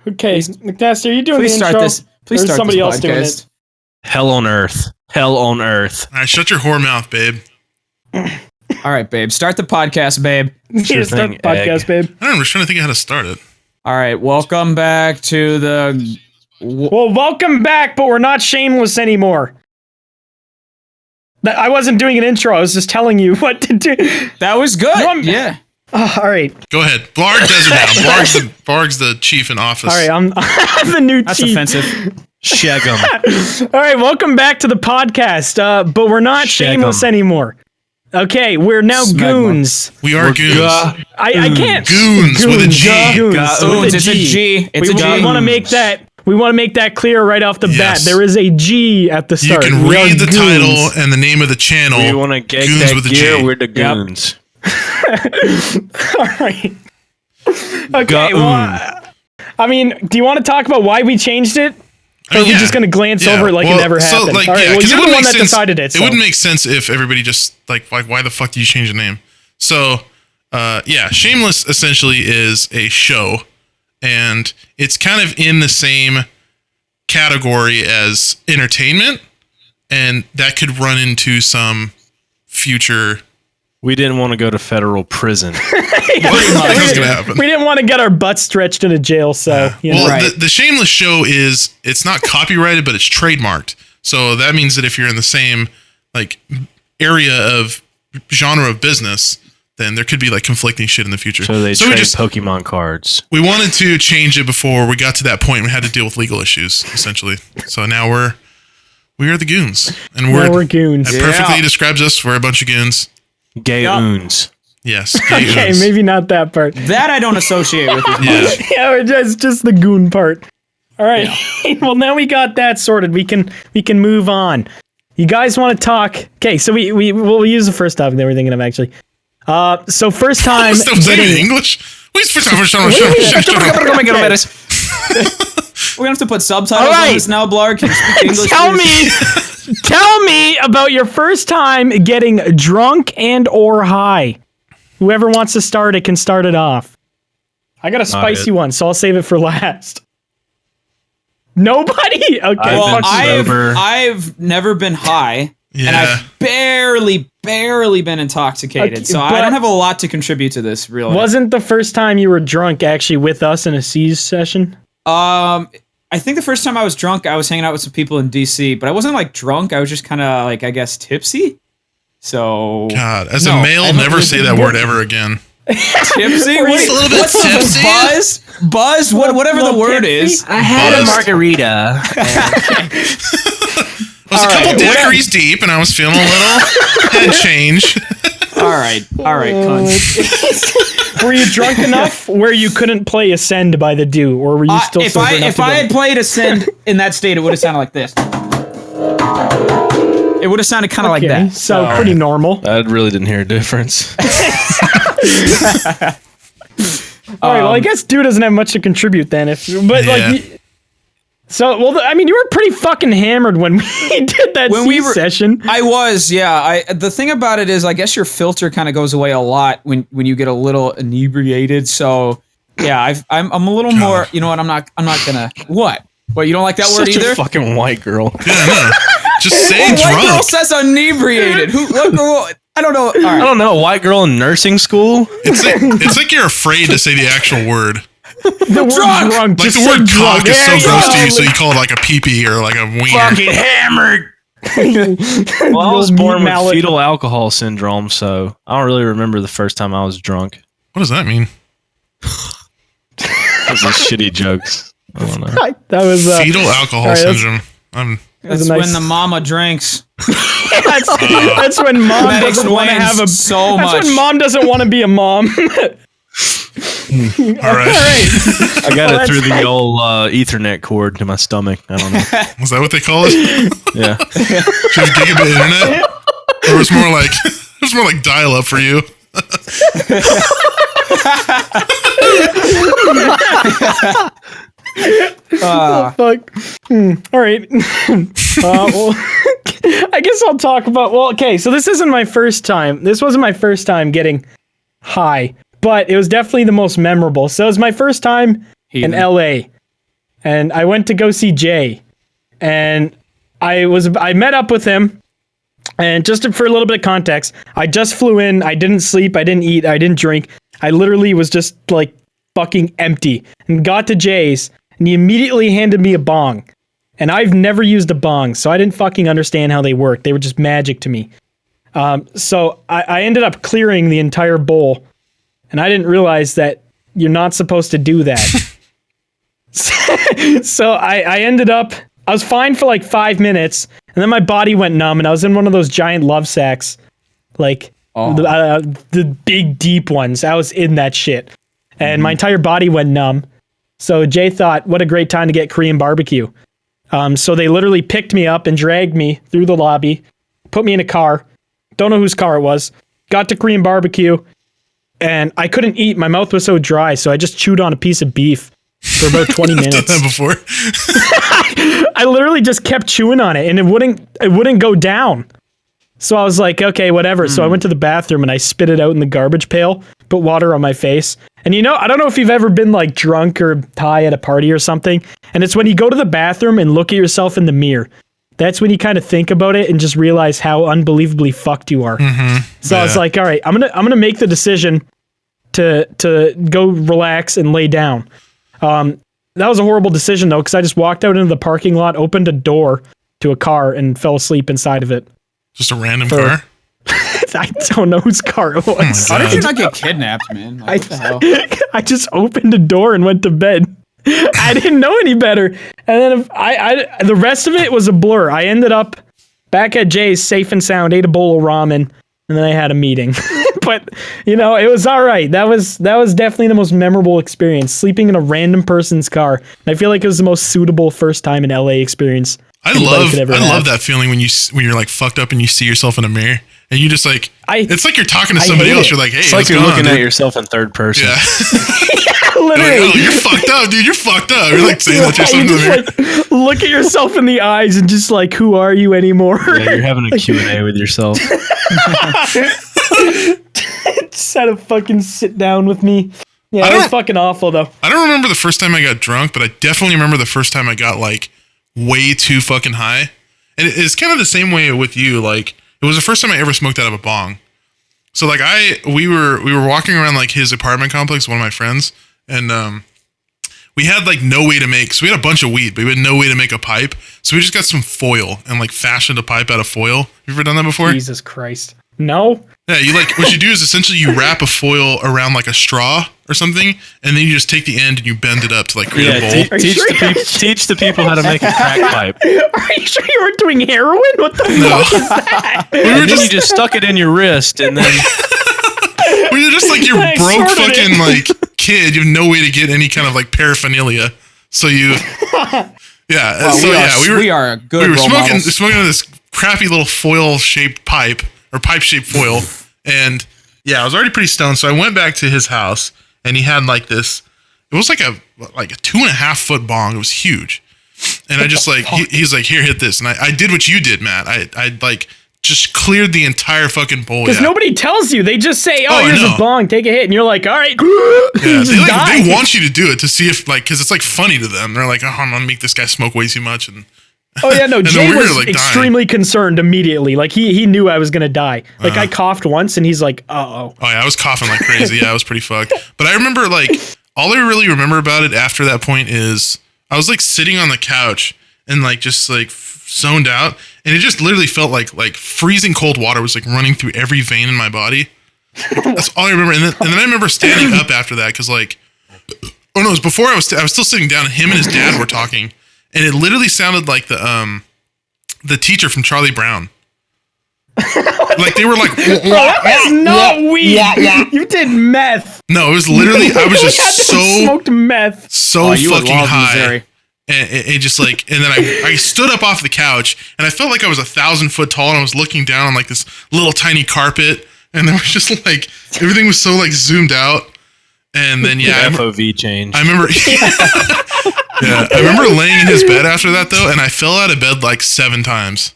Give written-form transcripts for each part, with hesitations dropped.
Okay, McNasty, are you doing Please the start intro? this. Please Or is start somebody this else doing podcast. it? Hell on earth. Hell on earth. All right, shut your whore mouth, babe. All right, babe. Start the podcast, babe. Sure start thing, the podcast, egg. babe. I don't know, I'm just trying to think of how to start it. All right, welcome back to the. Well, welcome back, but we're not shameless anymore. I wasn't doing an intro. I was just telling you what to do. That was good. No, I'm- Yeah. Oh, all right. Go ahead. Blarg does it now. Blarg's the chief in office. All right, I'm the new That's chief. offensive. Shag 'em. All right, welcome back to the podcast. But we're not Shag 'em. shameless anymore. Okay, we're now Smegma. goons. We are goons. I can't. Goons with a G. Goons Goons, with it's a G. It's a we G. want to make that. We want to make that clear right off the bat. Yes. There is a G at the You start. can We are read the goons. title and the name of the channel. We want to get Goons that with a gear. G. We're the goons. All right. Okay. Goons. Well, I mean, do you want to talk about why we changed it? Or are we yeah. just going to glance Yeah. over it like it never so, happened? like, All right. yeah, Well, 'cause you're it the wouldn't one make that sense- decided it. It wouldn't make sense if everybody just like why the fuck do you change the name? So, yeah, Shameless essentially is a show, and it's kind of in the same category as entertainment, and that could run into some future. We didn't want to go to federal prison. That's gonna happen. We didn't want to get our butts stretched into jail, so you know. Well, Right. the Shameless show it's not copyrighted, but it's trademarked. So that means that if you're in the same like area of genre of business, then there could be like conflicting shit in the future. So they we trade Pokemon cards. we wanted to change it before we got to that point. We had to deal with legal issues essentially. So now we are the goons, and Now we're goons. That perfectly describes us. We're a bunch of goons. GØØNS. Yes. Okay, goons. maybe not that part. That I don't associate with as Yeah. much. Yeah, we're just the goon part. All right. Well, now we got that sorted. We can move on. You guys want to talk? Okay, so we'll use the first topic that we're thinking of actually. So first time Still saying it in getting English. Wait, first time. We're gonna have to put subtitles All right. on this now, Blarg. Can you speak English? please? tell me about your first time getting drunk and or high. Whoever wants to start it can start it off. I got a spicy one, so I'll save it for last. Nobody? Okay. I've fuck been you. sober. I've never been high, and Yeah. I've barely been intoxicated. Okay, so but- I don't have a lot to contribute to this, really. Wasn't the first time you were drunk actually with us in a C's session? I think the first time I was drunk, I was hanging out with some people in DC, but I wasn't like drunk. I was just kind of like, I guess, tipsy. So God, as No, a I male, don't never really say think that we're- word ever again. tipsy. Just a little bit what's tipsy? Buzz, whatever the word tipsy? is. I had Buzzed. margarita. I was a couple daiquiris deep, and I was feeling a little head change. All right, cunt. Were you drunk enough where you couldn't play Ascend by the Dew, or were you still If sober I enough if to I get had it? played Ascend in that state, it would have sounded like this. It would have sounded kind of Okay, like that. so pretty normal. I really didn't hear a difference. All right, well, I guess Dew doesn't have much to contribute then. But Yeah. like, so well, I mean, you were pretty fucking hammered when we did that When C we were- session. I was, yeah. The thing about it is, I guess your filter kind of goes away a lot when you get a little inebriated. So, yeah, I'm a little more. You know what? I'm not gonna. What? What? You don't like that word Such either? a fucking white girl. Yeah, no. Just say White girl drunk. says inebriated. What girl? I don't know. All I right. don't know. White girl in nursing school? It's like you're afraid to say the actual word. The word Drunk! drunk. Like Just the say word drunk. cock is so There you gross go. to you, so you call it like a pee-pee or like a wiener. Fucking hammered. Well, I was Little born with mallet. fetal alcohol syndrome, so I don't really remember the first time I was drunk. What does that mean? Those are shitty jokes. I don't know. That was Fetal alcohol all right, that's- syndrome. That's a nice- when the mama drinks. that's when mom That doesn't want to explains have a. so That's much. when mom doesn't want to be a mom. All right. I got Well, it through that's the old Ethernet cord to my stomach. I don't know. Was that what they call it? Yeah. Do you have gigabit internet? Or it was more like dial-up for you? Fuck. All right. Well, I guess I'll talk about. Well, okay. So this isn't my first time. This wasn't my first time getting high, but it was definitely the most memorable. So it was my first time in Heathen. LA. and I went to go see Jay, and I met up with him, and just for a little bit of context, I just flew in. I didn't sleep. I didn't eat. I didn't drink. I literally was just like fucking empty, and got to Jay's, and he immediately handed me a bong. And I've never used a bong, so I didn't fucking understand how they work. They were just magic to me. So I ended up clearing the entire bowl, and I didn't realize that you're not supposed to do that. So I ended up, I was fine for like 5 minutes, and then my body went numb, and I was in one of those giant love sacks, like the big deep ones. I was in that shit, and my entire body went numb. So Jay thought, what a great time to get Korean barbecue. So they literally picked me up and dragged me through the lobby, put me in a car. Don't know whose car it was. Got to Korean barbecue, and I couldn't eat. My mouth was so dry, so I just chewed on a piece of beef for about 20 minutes. I've done that before. I literally just kept chewing on it, and it wouldn't go down. So I was like, okay, whatever. So I went to the bathroom and I spit it out in the garbage pail, put water on my face. And you know, I don't know if you've ever been like drunk or high at a party or something, and it's when you go to the bathroom and look at yourself in the mirror. That's when you kind of think about it and just realize how unbelievably fucked you are. So I was like, all right, I'm gonna make the decision to go relax and lay down. That was a horrible decision though, because I just walked out into the parking lot, opened a door to a car, and fell asleep inside of it. Just a random car? I don't know whose car it was. How did you not get kidnapped, man? Like, what the hell? I just opened a door and went to bed. I didn't know any better. And then the rest of it was a blur. I ended up back at Jay's safe and sound, ate a bowl of ramen, and then I had a meeting. But, you know, it was all right. That was definitely the most memorable experience, sleeping in a random person's car. And I feel like it was the most suitable first time in LA experience. I love that feeling when you're like fucked up and you see yourself in a mirror and you just like, it's like you're talking to somebody else. You're like, hey, it's like you're looking at yourself in third person. Yeah. Literally. Like, oh, you're fucked up, dude. You're fucked up. You're like saying that to yourself in the mirror. Like, look at yourself in the eyes and just like, who are you anymore? Yeah, you're having a Q&A with yourself. Just had to fucking sit down with me. Yeah, it was fucking awful though. I don't remember the first time I got drunk, but I definitely remember the first time I got like way too fucking high. And it's kind of the same way with you. Like, it was the first time I ever smoked out of a bong. So like we were walking around like his apartment complex, one of my friends, and we had like no way to make, so we had a bunch of weed, but we had no way to make a pipe. So we just got some foil and like fashioned a pipe out of foil. You ever done that before? Jesus Christ. No. Yeah, you like, what you do is essentially you wrap a foil around like a straw or something, and then you just take the end and you bend it up to like create a bowl. Teach the people how to make a crack pipe. Are you sure you weren't doing heroin? What the fuck is that? And then you just stuck it in your wrist, and then well, you're just like, you're broke fucking like kid. You have no way to get any kind of like paraphernalia. So you, we are good. We were smoking this crappy little foil shaped pipe or pipe shaped foil, and yeah, I was already pretty stoned. So I went back to his house, and he had like this. It was like a 2.5 foot bong. It was huge, and I just like he's like, here, hit this, and I did what you did, Matt. I like just cleared the entire fucking bowl. Because nobody tells you. They just say, here's a bong, take a hit. And you're like, all right. Yeah, they want you to do it to see if, like, because it's like funny to them. They're like, oh, I'm going to make this guy smoke way too much. And oh, yeah, no, Jay was like extremely concerned immediately. Like, he knew I was going to die. Like, I coughed once and he's like, uh-oh. Oh, yeah, I was coughing like crazy. Yeah, I was pretty fucked. But I remember, like, all I really remember about it after that point is I was, like, sitting on the couch and, like, just, like, zoned out, and it just literally felt like freezing cold water was like running through every vein in my body. That's all I remember. And then I remember standing up after that because like, oh no, it was before I was still sitting down, and him and his dad were talking, and it literally sounded like the teacher from Charlie Brown. Like they were like, that was not weed. Yeah. You did meth. No, it was literally, I was just smoked meth. So fucking high. Missouri. And it just like, and then I stood up off the couch, and I felt like I was 1,000 foot tall, and I was looking down on like this little tiny carpet, and there was just like, everything was so like zoomed out. And then FOV change. I remember, I remember laying in his bed after that though, and I fell out of bed like 7 times.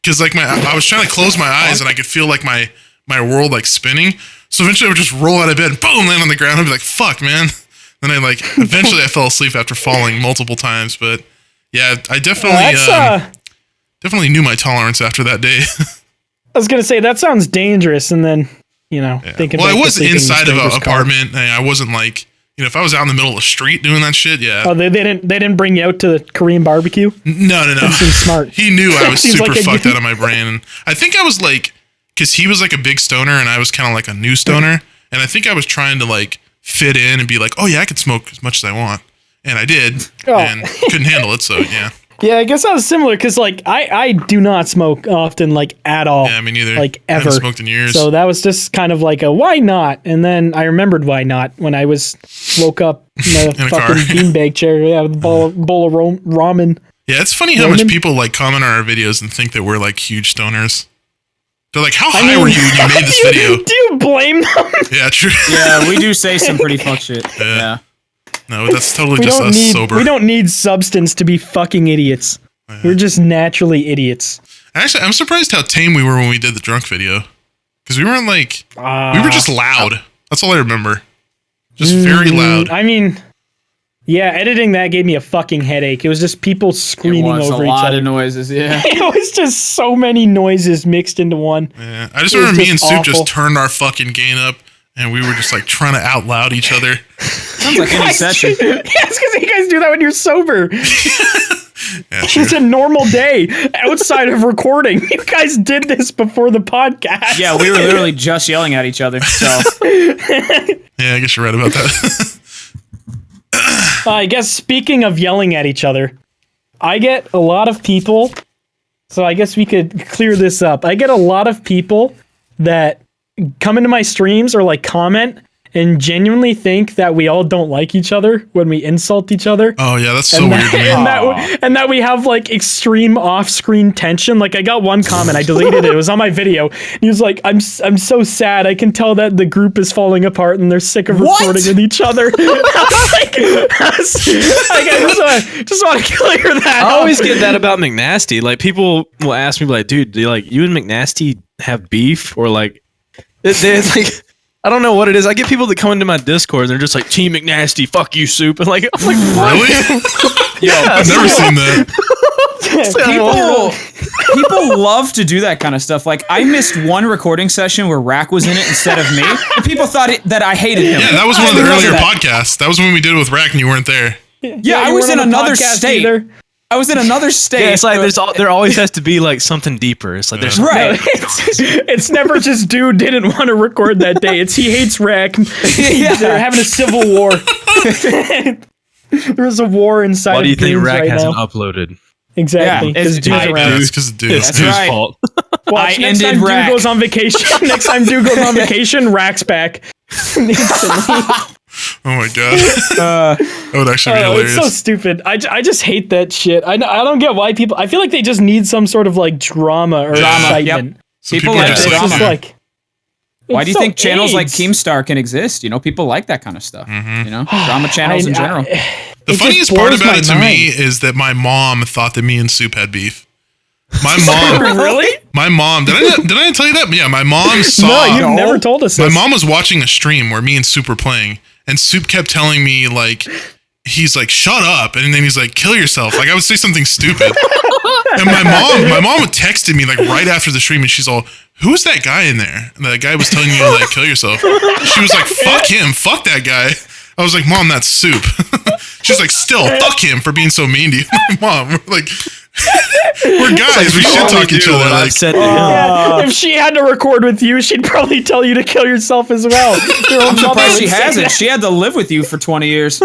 Cause like I was trying to close my eyes, and I could feel like my world like spinning. So eventually I would just roll out of bed and boom, land on the ground. I'd be like, fuck, man. And I eventually I fell asleep after falling multiple times. But yeah, I definitely definitely knew my tolerance after that day. I was gonna say that sounds dangerous, and then thinking. Well, I was inside of an apartment, and I wasn't if I was out in the middle of the street doing that shit, yeah. Oh, they didn't bring you out to the Korean barbecue? No. That seems smart. He knew I was super fucked out of my brain. And I think I was because he was a big stoner, and I was kind of a new stoner, and I think I was trying to fit in and be oh yeah, I could smoke as much as I want, and I did, and couldn't handle it. So yeah. Yeah, I guess I was similar because I do not smoke often at all. Yeah, me neither. Ever. I haven't smoked in years. So that was just kind of a why not? And then I remembered why not when I woke up in a fucking beanbag chair, with a bowl of ramen. Yeah, it's funny how much people comment on our videos and think that we're huge stoners. They're how high were you when you made this video? Do you blame them? Yeah, true. Yeah, we do say some pretty fuck shit. Yeah. No, that's totally just us sober. We don't need substance to be fucking idiots. We're just naturally idiots. Actually, I'm surprised how tame we were when we did the drunk video. Because we weren't we were just loud. That's all I remember. Just very loud. I mean, yeah, editing that gave me a fucking headache. It was just people screaming over each other. A lot of noises, yeah. It was just so many noises mixed into one. Yeah, I just remember me and Soup just turned our fucking gain up. And we were just trying to out loud each other. Sounds like any session. Yeah, it's because you guys do that when you're sober. It's a normal day outside of recording. You guys did this before the podcast. Yeah, we were literally just yelling at each other. So yeah, I guess you're right about that. I guess speaking of yelling at each other, I get a lot of people. So I guess we could clear this up. I get a lot of people that come into my streams or comment and genuinely think that we all don't like each other when we insult each other. Oh yeah, that's so weird to me. And that we have extreme off-screen tension. I got one comment, I deleted it. It was on my video. He was I'm so sad. I can tell that the group is falling apart and they're sick of recording with each other. I just want to clear that. I always get that about McNasty. People will ask me dude, do you and McNasty have beef or they're I don't know what it is. I get people that come into my Discord and they're just Team McNasty, fuck you, Soup. And I'm what? Really? Yo, I've never seen that. People love to do that kind of stuff. I missed one recording session where Rack was in it instead of me. And people thought that I hated him. Yeah, that was one of the earlier podcasts. That was when we did it with Rack and you weren't there. Yeah, I was in another state. Either. I was in another state. Yeah, it's there always has to be something deeper. It's there's right. It's never just dude didn't want to record that day. It's he hates Rack. They're having a civil war. There's a war inside. Why do you think Rack right hasn't now. uploaded? Exactly. It's because of dude. It's dude's fault. Watch, next time Dude goes on vacation. Next time Dude goes on vacation, Rack's back. Oh my god. That would actually be hilarious. It's so stupid. I just hate that shit. I don't get why people. I feel like they just need some sort of drama or excitement. Yep. People like drama. Why do you think channels AIDS. like Keemstar can exist? People like that kind of stuff. Drama channels in general. The funniest part about it to me is that my mom thought that me and Soup had beef. My mom. Really? My mom. Did I tell you that? Yeah, my mom saw. No, you've never told us this. My mom was watching a stream where me and Soup were playing, and Soup kept telling me he's shut up, and then he's kill yourself. I would say something stupid. And my mom texted me right after the stream, and she's all, "Who's that guy in there?" And that guy was telling you to kill yourself. She was like, "Fuck him, fuck that guy." I was like, "Mom, that's Soup." She's like, "Still, fuck him for being so mean to you." Mom, we're we're guys. We should talk each other. I've said to him. Yeah, if she had to record with you, she'd probably tell you to kill yourself as well. I'm surprised she hasn't. She had to live with you for 20 years.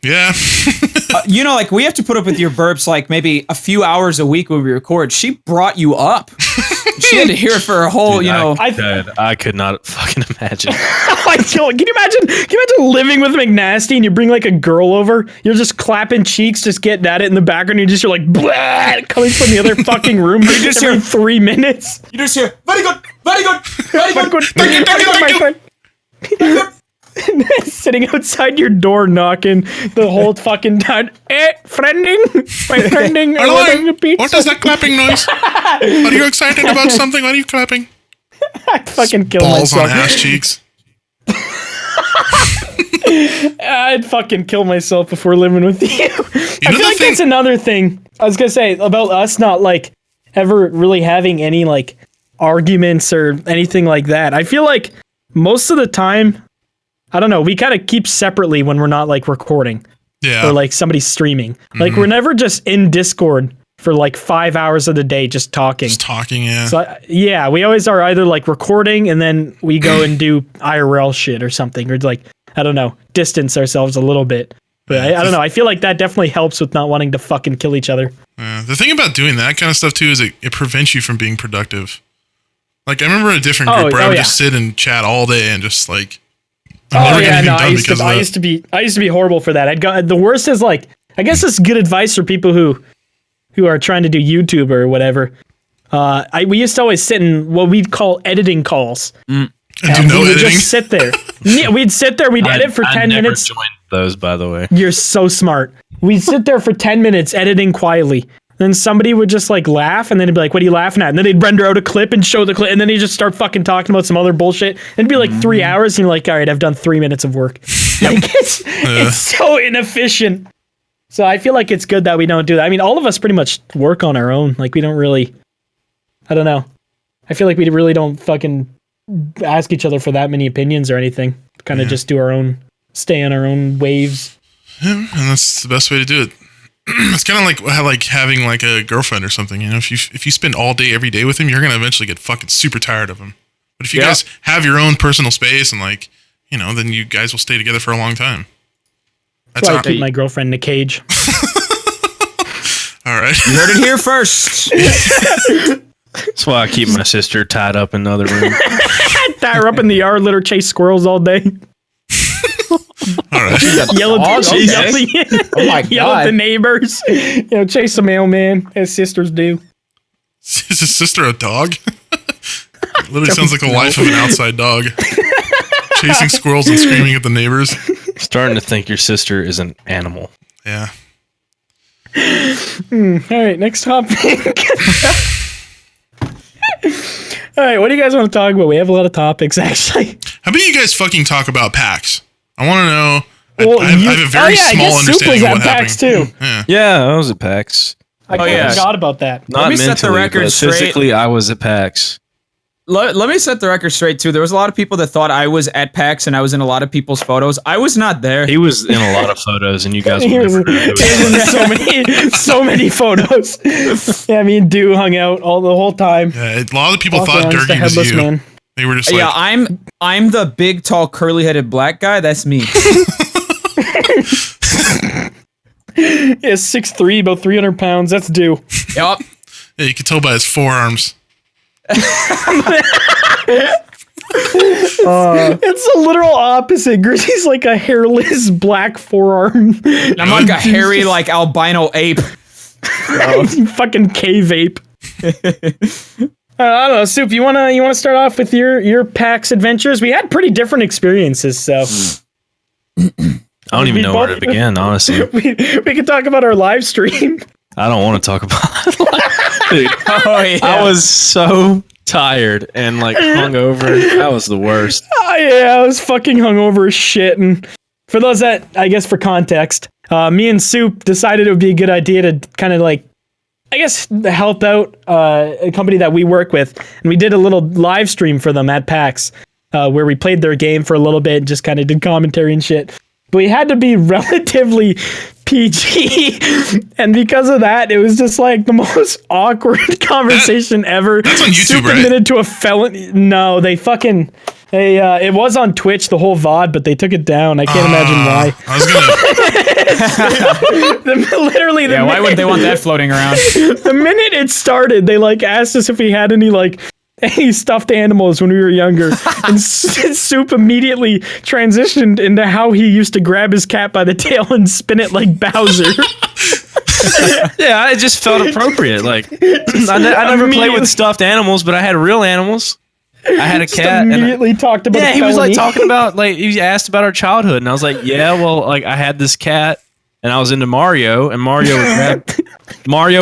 Yeah. We have to put up with your burps maybe a few hours a week when we record. She brought you up. She had to hear it for a whole, Dude, I could not fucking imagine. Can you imagine living with McNasty and you bring a girl over? You're just clapping cheeks, just getting at it in the background. You're blah, coming from the other fucking room. You just every 3 minutes. You just hear, very good, very good, very good, very good, my friend. Sitting outside your door knocking the whole fucking time. Friending? My friending. What is that clapping noise? Are you excited about something? Why are you clapping? I fucking kill Balls myself. on ass cheeks. I'd fucking kill myself before living with you. I feel like that's another thing I was gonna say about us not like ever really having any like arguments or anything like that. I feel like most of the time, I don't know, we kind of keep separately when we're not like recording. Yeah. Or like somebody's streaming. Like we're never just in Discord for like 5 hours of the day just talking. Just talking, yeah. So yeah, we always are either like recording and then we go and do IRL shit or something, or like, I don't know, distance ourselves a little bit. But I don't know. I feel like that definitely helps with not wanting to fucking kill each other. The thing about doing that kind of stuff too is it prevents you from being productive. Like I remember a different group where I would just sit and chat all day and just like. I used to be horrible for that. The worst is like, I guess it's good advice for people who are trying to do YouTube or whatever. We used to always sit in what we'd call editing calls. And we would just sit there. Yeah, we'd sit there. We'd edit for 10 minutes. I never joined those, by the way. You're so smart. We'd sit there for 10 minutes editing quietly. Then somebody would just like laugh, and then it'd be like, "What are you laughing at?" And then they'd render out a clip and show the clip, and then he'd just start fucking talking about some other bullshit. And it'd be like 3 hours, and you're like, "All right, I've done 3 minutes of work." Like, it's so inefficient. So I feel like it's good that we don't do that. I mean, all of us pretty much work on our own. Like we don't really, I don't know. I feel like we really don't fucking ask each other for that many opinions or anything. Kind of just do our own, stay on our own waves. Yeah, and that's the best way to do it. It's kind of like having like a girlfriend or something. You know, if you spend all day every day with him, you're gonna eventually get fucking super tired of him. But if you guys have your own personal space and like, you know, then you guys will stay together for a long time. That's why I keep my girlfriend in a cage. All right, you heard it here first. That's why I keep my sister tied up in the other room. Tie her up in the yard, let her chase squirrels all day. All right. Yell at the neighbors. You know, chase the mailman as sisters do. Is his sister a dog? Literally sounds like the life of an outside dog. Chasing squirrels and screaming at the neighbors. Starting to think your sister is an animal. Yeah. All right, next topic. All right, what do you guys want to talk about? We have a lot of topics, actually. How about you guys fucking talk about PAX? I want to know. Well, I have a very small understanding of what PAX happened. Too. Yeah, I was at PAX. I forgot about that. Not mentally, set the record straight. Physically, I was at PAX. Let me set the record straight too. There was a lot of people that thought I was at PAX and I was in a lot of people's photos. I was not there. He was in a lot of photos, and you guys were in so many photos. Yeah, me and Dew hung out the whole time. Yeah, a lot of people thought Durkee was you. Man. They were just like, I'm the big, tall, curly-headed black guy. That's me. Yeah, 6'3", about 300 pounds. That's Dew. Yep. Yeah, you can tell by his forearms. It's a literal opposite. Grizzy's like a hairless black forearm. And I'm like a hairy, like albino ape. Fucking cave ape. I don't know, Soup. You wanna start off with your PAX adventures? We had pretty different experiences, so I don't even know where to begin. Honestly, we could talk about our live stream. I don't want to talk about it. Dude, I was so tired and like hungover. That was the worst. Oh yeah, I was fucking hungover as shit. And for those that, I guess for context, me and Soup decided it would be a good idea to kind of like, I guess, help out a company that we work with. And we did a little live stream for them at PAX where we played their game for a little bit and just kind of did commentary and shit. But we had to be relatively PG, and because of that, it was just like the most awkward conversation ever. That's on YouTube, Soup right? admitted to a felony. No, they it was on Twitch, the whole VOD, but they took it down. I can't imagine why. I was gonna. Literally, why wouldn't they want that floating around? The minute it started, they like asked us if we had any stuffed animals when we were younger, and Soup immediately transitioned into how he used to grab his cat by the tail and spin it like Bowser. Yeah, it just felt appropriate. Like I never played with stuffed animals, but I had real animals. I had a cat. Immediately talked about. Yeah, he was like talking about he asked about our childhood, and I was like, yeah, well, like I had this cat, and I was into Mario, and Mario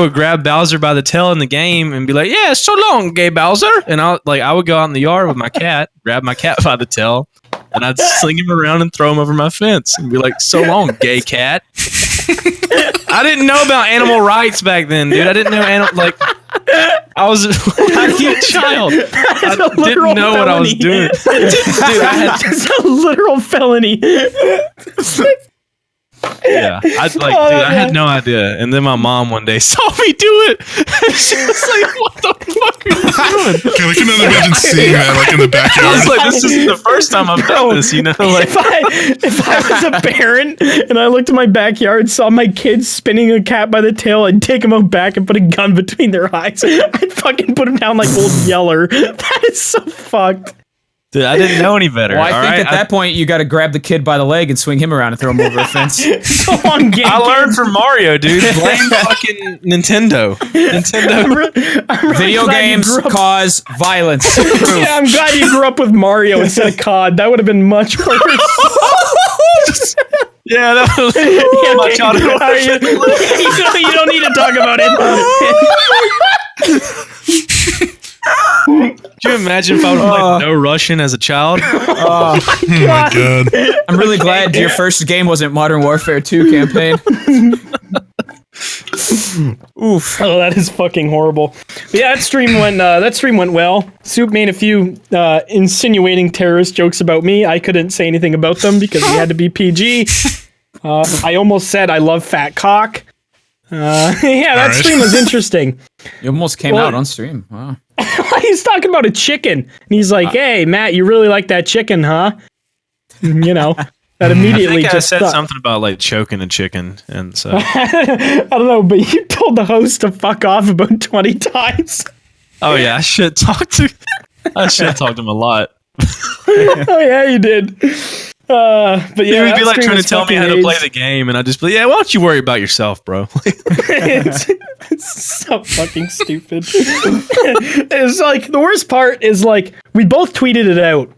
would grab Bowser by the tail in the game and be like, yeah, so long, gay Bowser. And I would go out in the yard with my cat, grab my cat by the tail, and I'd sling him around and throw him over my fence and be like, "So long, gay cat." I didn't know about animal rights back then, dude. I didn't know I was a child. I didn't know what I was doing. Dude, It's a literal felony. Yeah, I had no idea. And then my mom one day saw me do it. And she was like, "What the fuck are you doing?" I can imagine seeing that like in the I backyard. was like, "This isn't the first time I've done this, you know?" Like, if I was a parent and I looked in my backyard, saw my kids spinning a cat by the tail, I'd take them out back and put a gun between their eyes. I'd fucking put them down like Old Yeller. That is so fucked. dude, I didn't know any better. Well, I all think right? at that point you got to grab the kid by the leg and swing him around and throw him over a fence. So on game. I learned from Mario, dude. Blame fucking Nintendo. Video games cause violence. Yeah, I'm glad you grew up with Mario instead of COD. That would have been much worse. Yeah, that was my childhood. You don't need to talk about it. Could you imagine if I would have played No Russian as a child? Oh my god. I'm really glad your first game wasn't Modern Warfare 2 campaign. Oof. Oh, that is fucking horrible. But yeah, that stream went well. Soup made a few insinuating terrorist jokes about me. I couldn't say anything about them because we had to be PG. I almost said I love fat cock. That stream was interesting. You almost came out on stream. Wow. He's talking about a chicken. And he's like, "Hey, Matt, you really like that chicken, huh?" You know, that immediately I just said something about like choking a chicken, and so I don't know, but you told the host to fuck off about 20 times. oh yeah, I should talk to him a lot. Oh yeah, you did. But yeah, He would that be like stream trying to was tell me how fucking to play AIDS. the game, and I'd just be like, "Yeah, why don't you worry about yourself, bro?" It's so fucking stupid. It's like the worst part is like we both tweeted it out.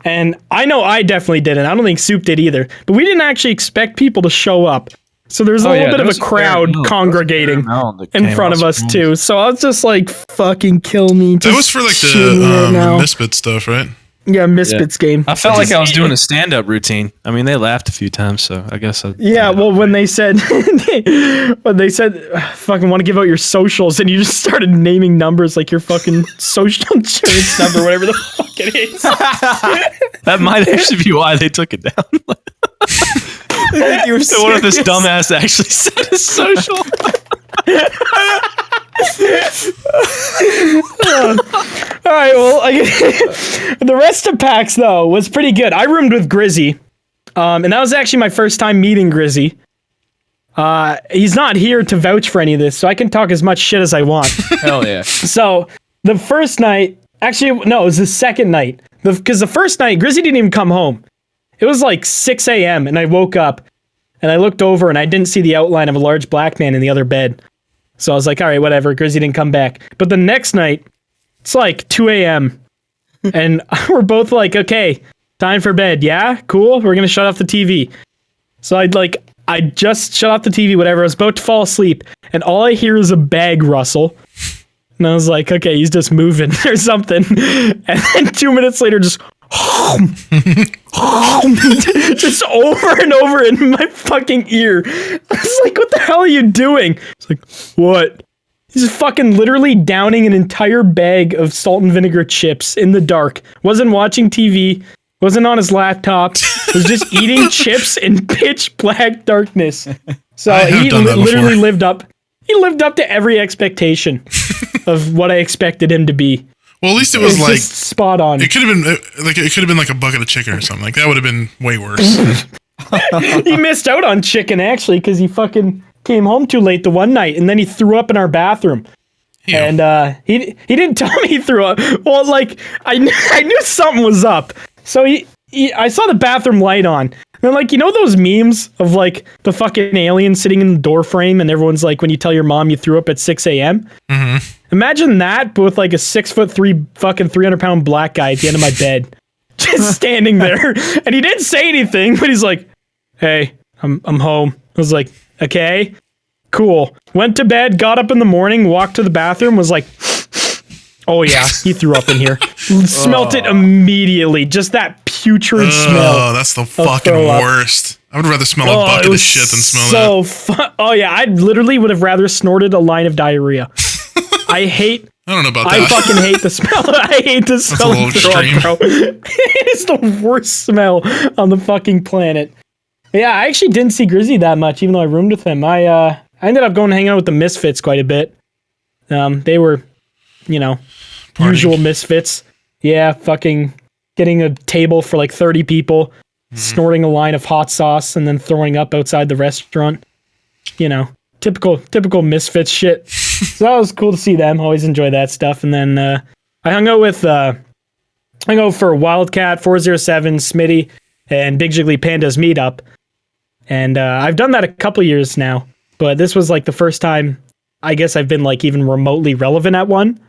And I know I definitely didn't. I don't think Soup did either. But we didn't actually expect people to show up. So there's a little bit of a crowd congregating in front of us too. So I was just like, fucking kill me. That was for like the Misfit stuff, right? Yeah, Misfits game. I felt like I was doing a stand-up routine. I mean, they laughed a few times, so I guess. When they said, fucking want to give out your socials, and you just started naming numbers like your fucking social insurance number, whatever the fuck it is. That might actually be why they took it down. You were So what if this dumbass actually said his social? All right, well, the rest of PAX though was pretty good. I roomed with Grizzy, and that was actually my first time meeting Grizzy. He's not here to vouch for any of this, so I can talk as much shit as I want. Hell yeah. So the first night, actually, no, it was the second night. Because the first night, Grizzy didn't even come home. It was like 6 a.m. and I woke up and I looked over and I didn't see the outline of a large black man in the other bed. So I was like, all right, whatever. Grizzy didn't come back. But the next night, it's like 2 a.m. and we're both like, okay, time for bed. Yeah, cool. We're going to shut off the TV. So I just shut off the TV, whatever. I was about to fall asleep and all I hear is a bag rustle. And I was like, okay, he's just moving or something. And then 2 minutes later, just just over and over in my fucking ear. I was like, what the hell are you doing? It's like, what? He's fucking literally downing an entire bag of salt and vinegar chips in the dark. Wasn't watching TV. Wasn't on his laptop. Was just eating chips in pitch black darkness. So he literally lived up. He lived up to every expectation of what I expected him to be. Well, at least it was like just spot on. It could have been like a bucket of chicken or something. Like that would have been way worse. He missed out on chicken actually because he fucking came home too late the one night and then he threw up in our bathroom. Ew. And he didn't tell me he threw up. Well, like I knew something was up. So I saw the bathroom light on. And like, you know those memes of like the fucking alien sitting in the door frame and everyone's like, when you tell your mom you threw up at 6 a.m.? Mm-hmm. Imagine that, but with like a 6'3" fucking 300-pound black guy at the end of my bed. Just standing there. And he didn't say anything, but he's like, hey, I'm home. I was like, okay, cool. Went to bed, got up in the morning, walked to the bathroom, was like, oh yeah, he threw up in here. Smelt it immediately. Just that putrid smell. Oh, that's the fucking throw up. worst. I would rather smell a bucket of shit than smell that. Oh yeah, I literally would have rather snorted a line of diarrhea. I don't know about I that. fucking hate the smell. I hate the smell a of little throw up, extreme. bro. It's the worst smell on the fucking planet. Yeah, I actually didn't see Grizzy that much, even though I roomed with him. I ended up going to hang out with the Misfits quite a bit. They were, usual Misfits. Yeah, fucking getting a table for like 30 people, snorting a line of hot sauce, and then throwing up outside the restaurant. Typical Misfits shit. So that was cool to see them. Always enjoy that stuff. And then I hung out for Wildcat, 407, Smitty, and Big Jiggly Panda's meetup. And I've done that a couple years now, but this was like the first time I guess I've been like even remotely relevant at one.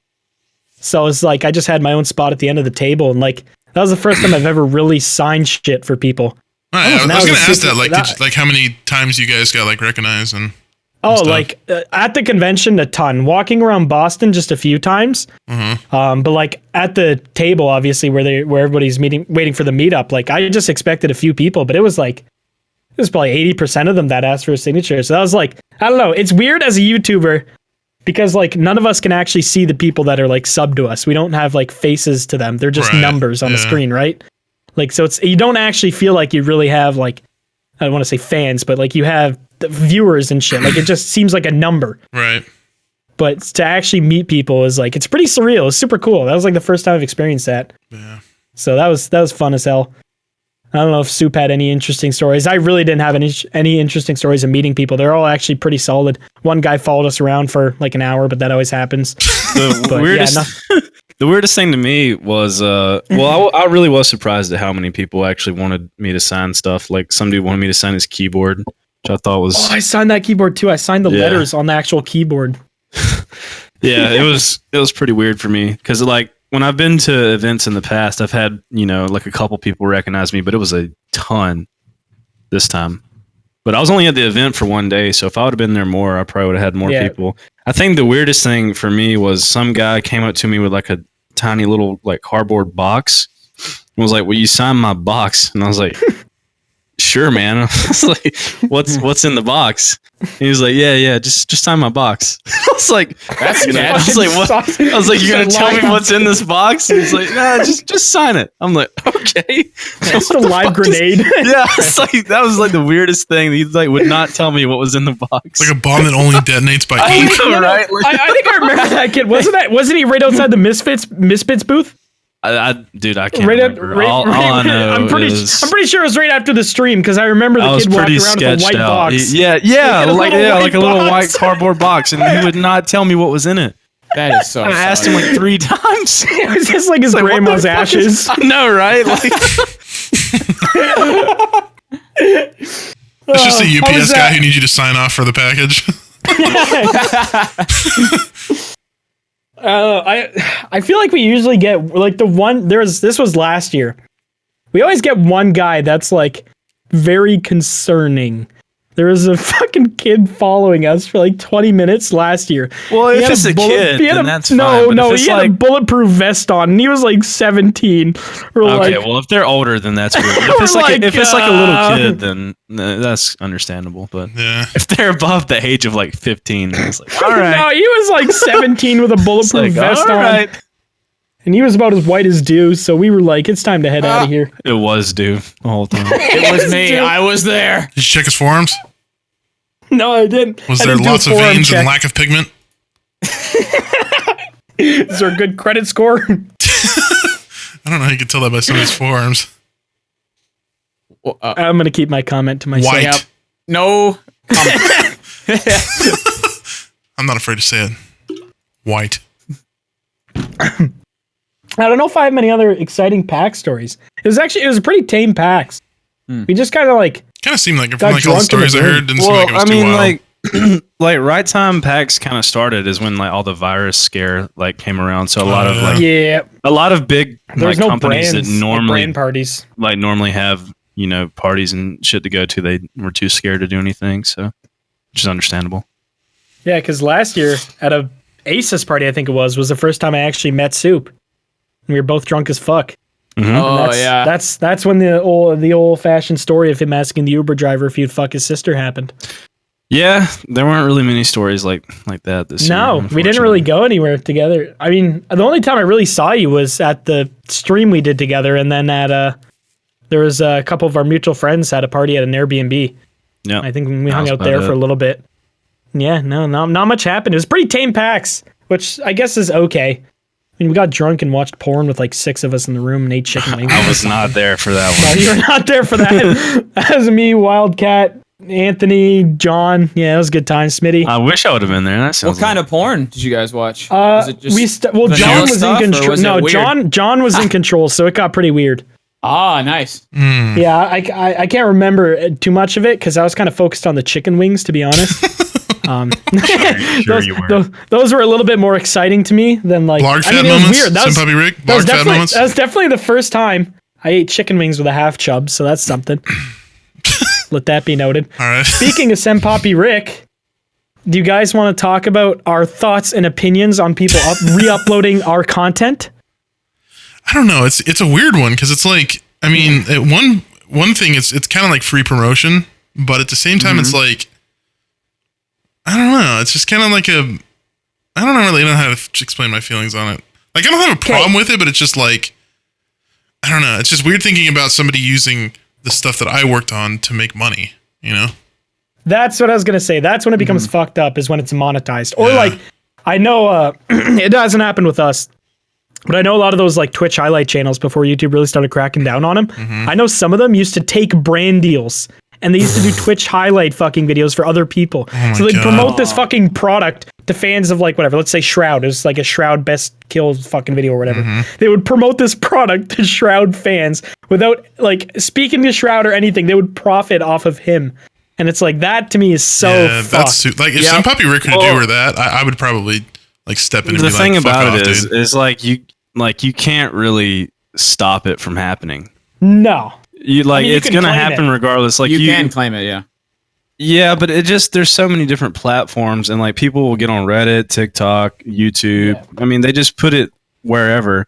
So it's like I just had my own spot at the end of the table, and like that was the first time I've ever really signed shit for people. Right, I was gonna ask that, like how many times you guys got like recognized and stuff. Like at the convention a ton, walking around Boston just a few times. But like at the table, obviously where everybody's waiting for the meetup, like I just expected a few people, but it was probably 80% of them that asked for a signature. So that was like, I don't know. It's weird as a YouTuber because like none of us can actually see the people that are like sub to us. We don't have like faces to them. They're just numbers on the screen, right? Like, so you don't actually feel like you really have like, I don't want to say fans, but like you have the viewers and shit. Like it just seems like a number. Right. But to actually meet people is like, it's pretty surreal. It's super cool. That was like the first time I've experienced that. Yeah. So that was fun as hell. I don't know if Soup had any interesting stories. I really didn't have any interesting stories of meeting people. They're all actually pretty solid. One guy followed us around for like an hour, but that always happens. The weirdest thing to me was, I really was surprised at how many people actually wanted me to sign stuff. Like some dude wanted me to sign his keyboard, which I thought was... Oh, I signed that keyboard too. I signed the letters on the actual keyboard. Yeah, it was pretty weird for me because like, when I've been to events in the past, I've had, like a couple people recognize me, but it was a ton this time. But I was only at the event for one day, so if I would have been there more, I probably would have had more people. I think the weirdest thing for me was some guy came up to me with like a tiny little like cardboard box and was like, "Will you sign my box?" And I was like, "Sure, man." I was like, "What's in the box?" And he was like, "Yeah, just sign my box." I was like, That's I was like, "What?" I was like, "You're gonna tell me what's in this box?" And he's like, "Nah, just sign it." I'm like, "Okay." It's a live grenade. Yeah, it's like that was like the weirdest thing. He like would not tell me what was in the box. It's like a bomb that only detonates by ink. Right? I think I remember that kid. Wasn't he right outside the Misfits booth? Dude, I can't remember. All I know I'm pretty sure it was right after the stream because I remember the kid walking around with a white box. Like a little white cardboard box, and he would not tell me what was in it. That is so. I asked him like 3 times. It was just like his grandma's ashes. I know, right? Like, It's just a UPS guy who needs you to sign off for the package. I feel like we usually get like this was last year. We always get one guy that's like very concerning. There was a fucking kid following us for like 20 minutes last year. well, if it's a kid, then that's fine. No, he had a bulletproof vest on, and he was like 17. Okay, well, if they're older, then that's weird. If it's like a little kid, then that's understandable. But if they're above the age of like 15, then it's like, all right. No, he was like 17 with a bulletproof vest on. Right. And he was about as white as dew, so we were like, it's time to head out of here. It was dew the whole time. It was me. I was there. Did you check his forearms? No, I didn't. Was there lots of veins and lack of pigment? Is there a good credit score? I don't know how you can tell that by some of his forearms. Well, I'm going to keep my comment to myself. White. Yep. No. I'm not afraid to say it. White. I don't know if I have many other exciting PAX stories. It was a pretty tame PAX. We just kind of like... Kind of seemed like, from like all the stories I heard, didn't seem like it was too wild. like right time PAX kind of started is when like all the virus scare like came around. So a lot of a lot of big there's like no companies brands, that normally brand parties normally have parties and shit to go to. They were too scared to do anything, so which is understandable. Yeah, because last year at a ASUS party, I think it was the first time I actually met Soup. We were both drunk as fuck. Oh yeah. That's when the old fashioned story of him asking the Uber driver if he'd fuck his sister happened. Yeah, there weren't really many stories like that this year. No, we didn't really go anywhere together. I mean, the only time I really saw you was at the stream we did together, and then at there was a couple of our mutual friends had a party at an Airbnb. Yeah, I think we hung out there for a little bit. Yeah, no, not much happened. It was pretty tame PAX, which I guess is okay. I mean, we got drunk and watched porn with like 6 of us in the room and ate chicken wings. I was not there for that one. No, you were not there for that. That was me, Wildcat, Anthony, John. Yeah, it was a good time. Smitty. I wish I would have been there. That sounds What kind of porn did you guys watch? Was it just John was in control. No, John was in control, so it got pretty weird. Ah, nice. Yeah, I can't remember too much of it because I was kind of focused on the chicken wings, to be honest. Sure you were. Those were a little bit more exciting to me than like. Blog fat it was moments. weird. That was Puppy Rick. Blog fat moments. That was definitely the first time I ate chicken wings with a half chub, so that's something. Let that be noted. All right. Speaking of Poppy Rick, do you guys want to talk about our thoughts and opinions on people re-uploading our content? I don't know. It's a weird one because it's like, I mean, one thing it's kind of like free promotion, but at the same time it's like, I don't know. It's just kind of like I don't really know how to explain my feelings on it. Like I don't have a problem with it, but it's just like, I don't know. It's just weird thinking about somebody using the stuff that I worked on to make money, you know? That's what I was going to say. That's when it becomes fucked up, is when it's monetized. Or like, I know it doesn't happen with us, but I know a lot of those like Twitch highlight channels before YouTube really started cracking down on them. I know some of them used to take brand deals and they used to do Twitch highlight fucking videos for other people. So they'd promote this fucking product to fans of like whatever. Let's say Shroud. It was like a Shroud best kills fucking video or whatever. They would promote this product to Shroud fans without like speaking to Shroud or anything. They would profit off of him. And it's like, that to me is so fucked. That's like if some Puppy Rick could do or that, I would probably like step in and be like, the thing about it dude. is like you can't really stop it from happening. No. It's gonna happen regardless. Like you can claim it, yeah. Yeah, but there's so many different platforms, and like people will get on Reddit, TikTok, YouTube. Yeah. I mean, they just put it wherever.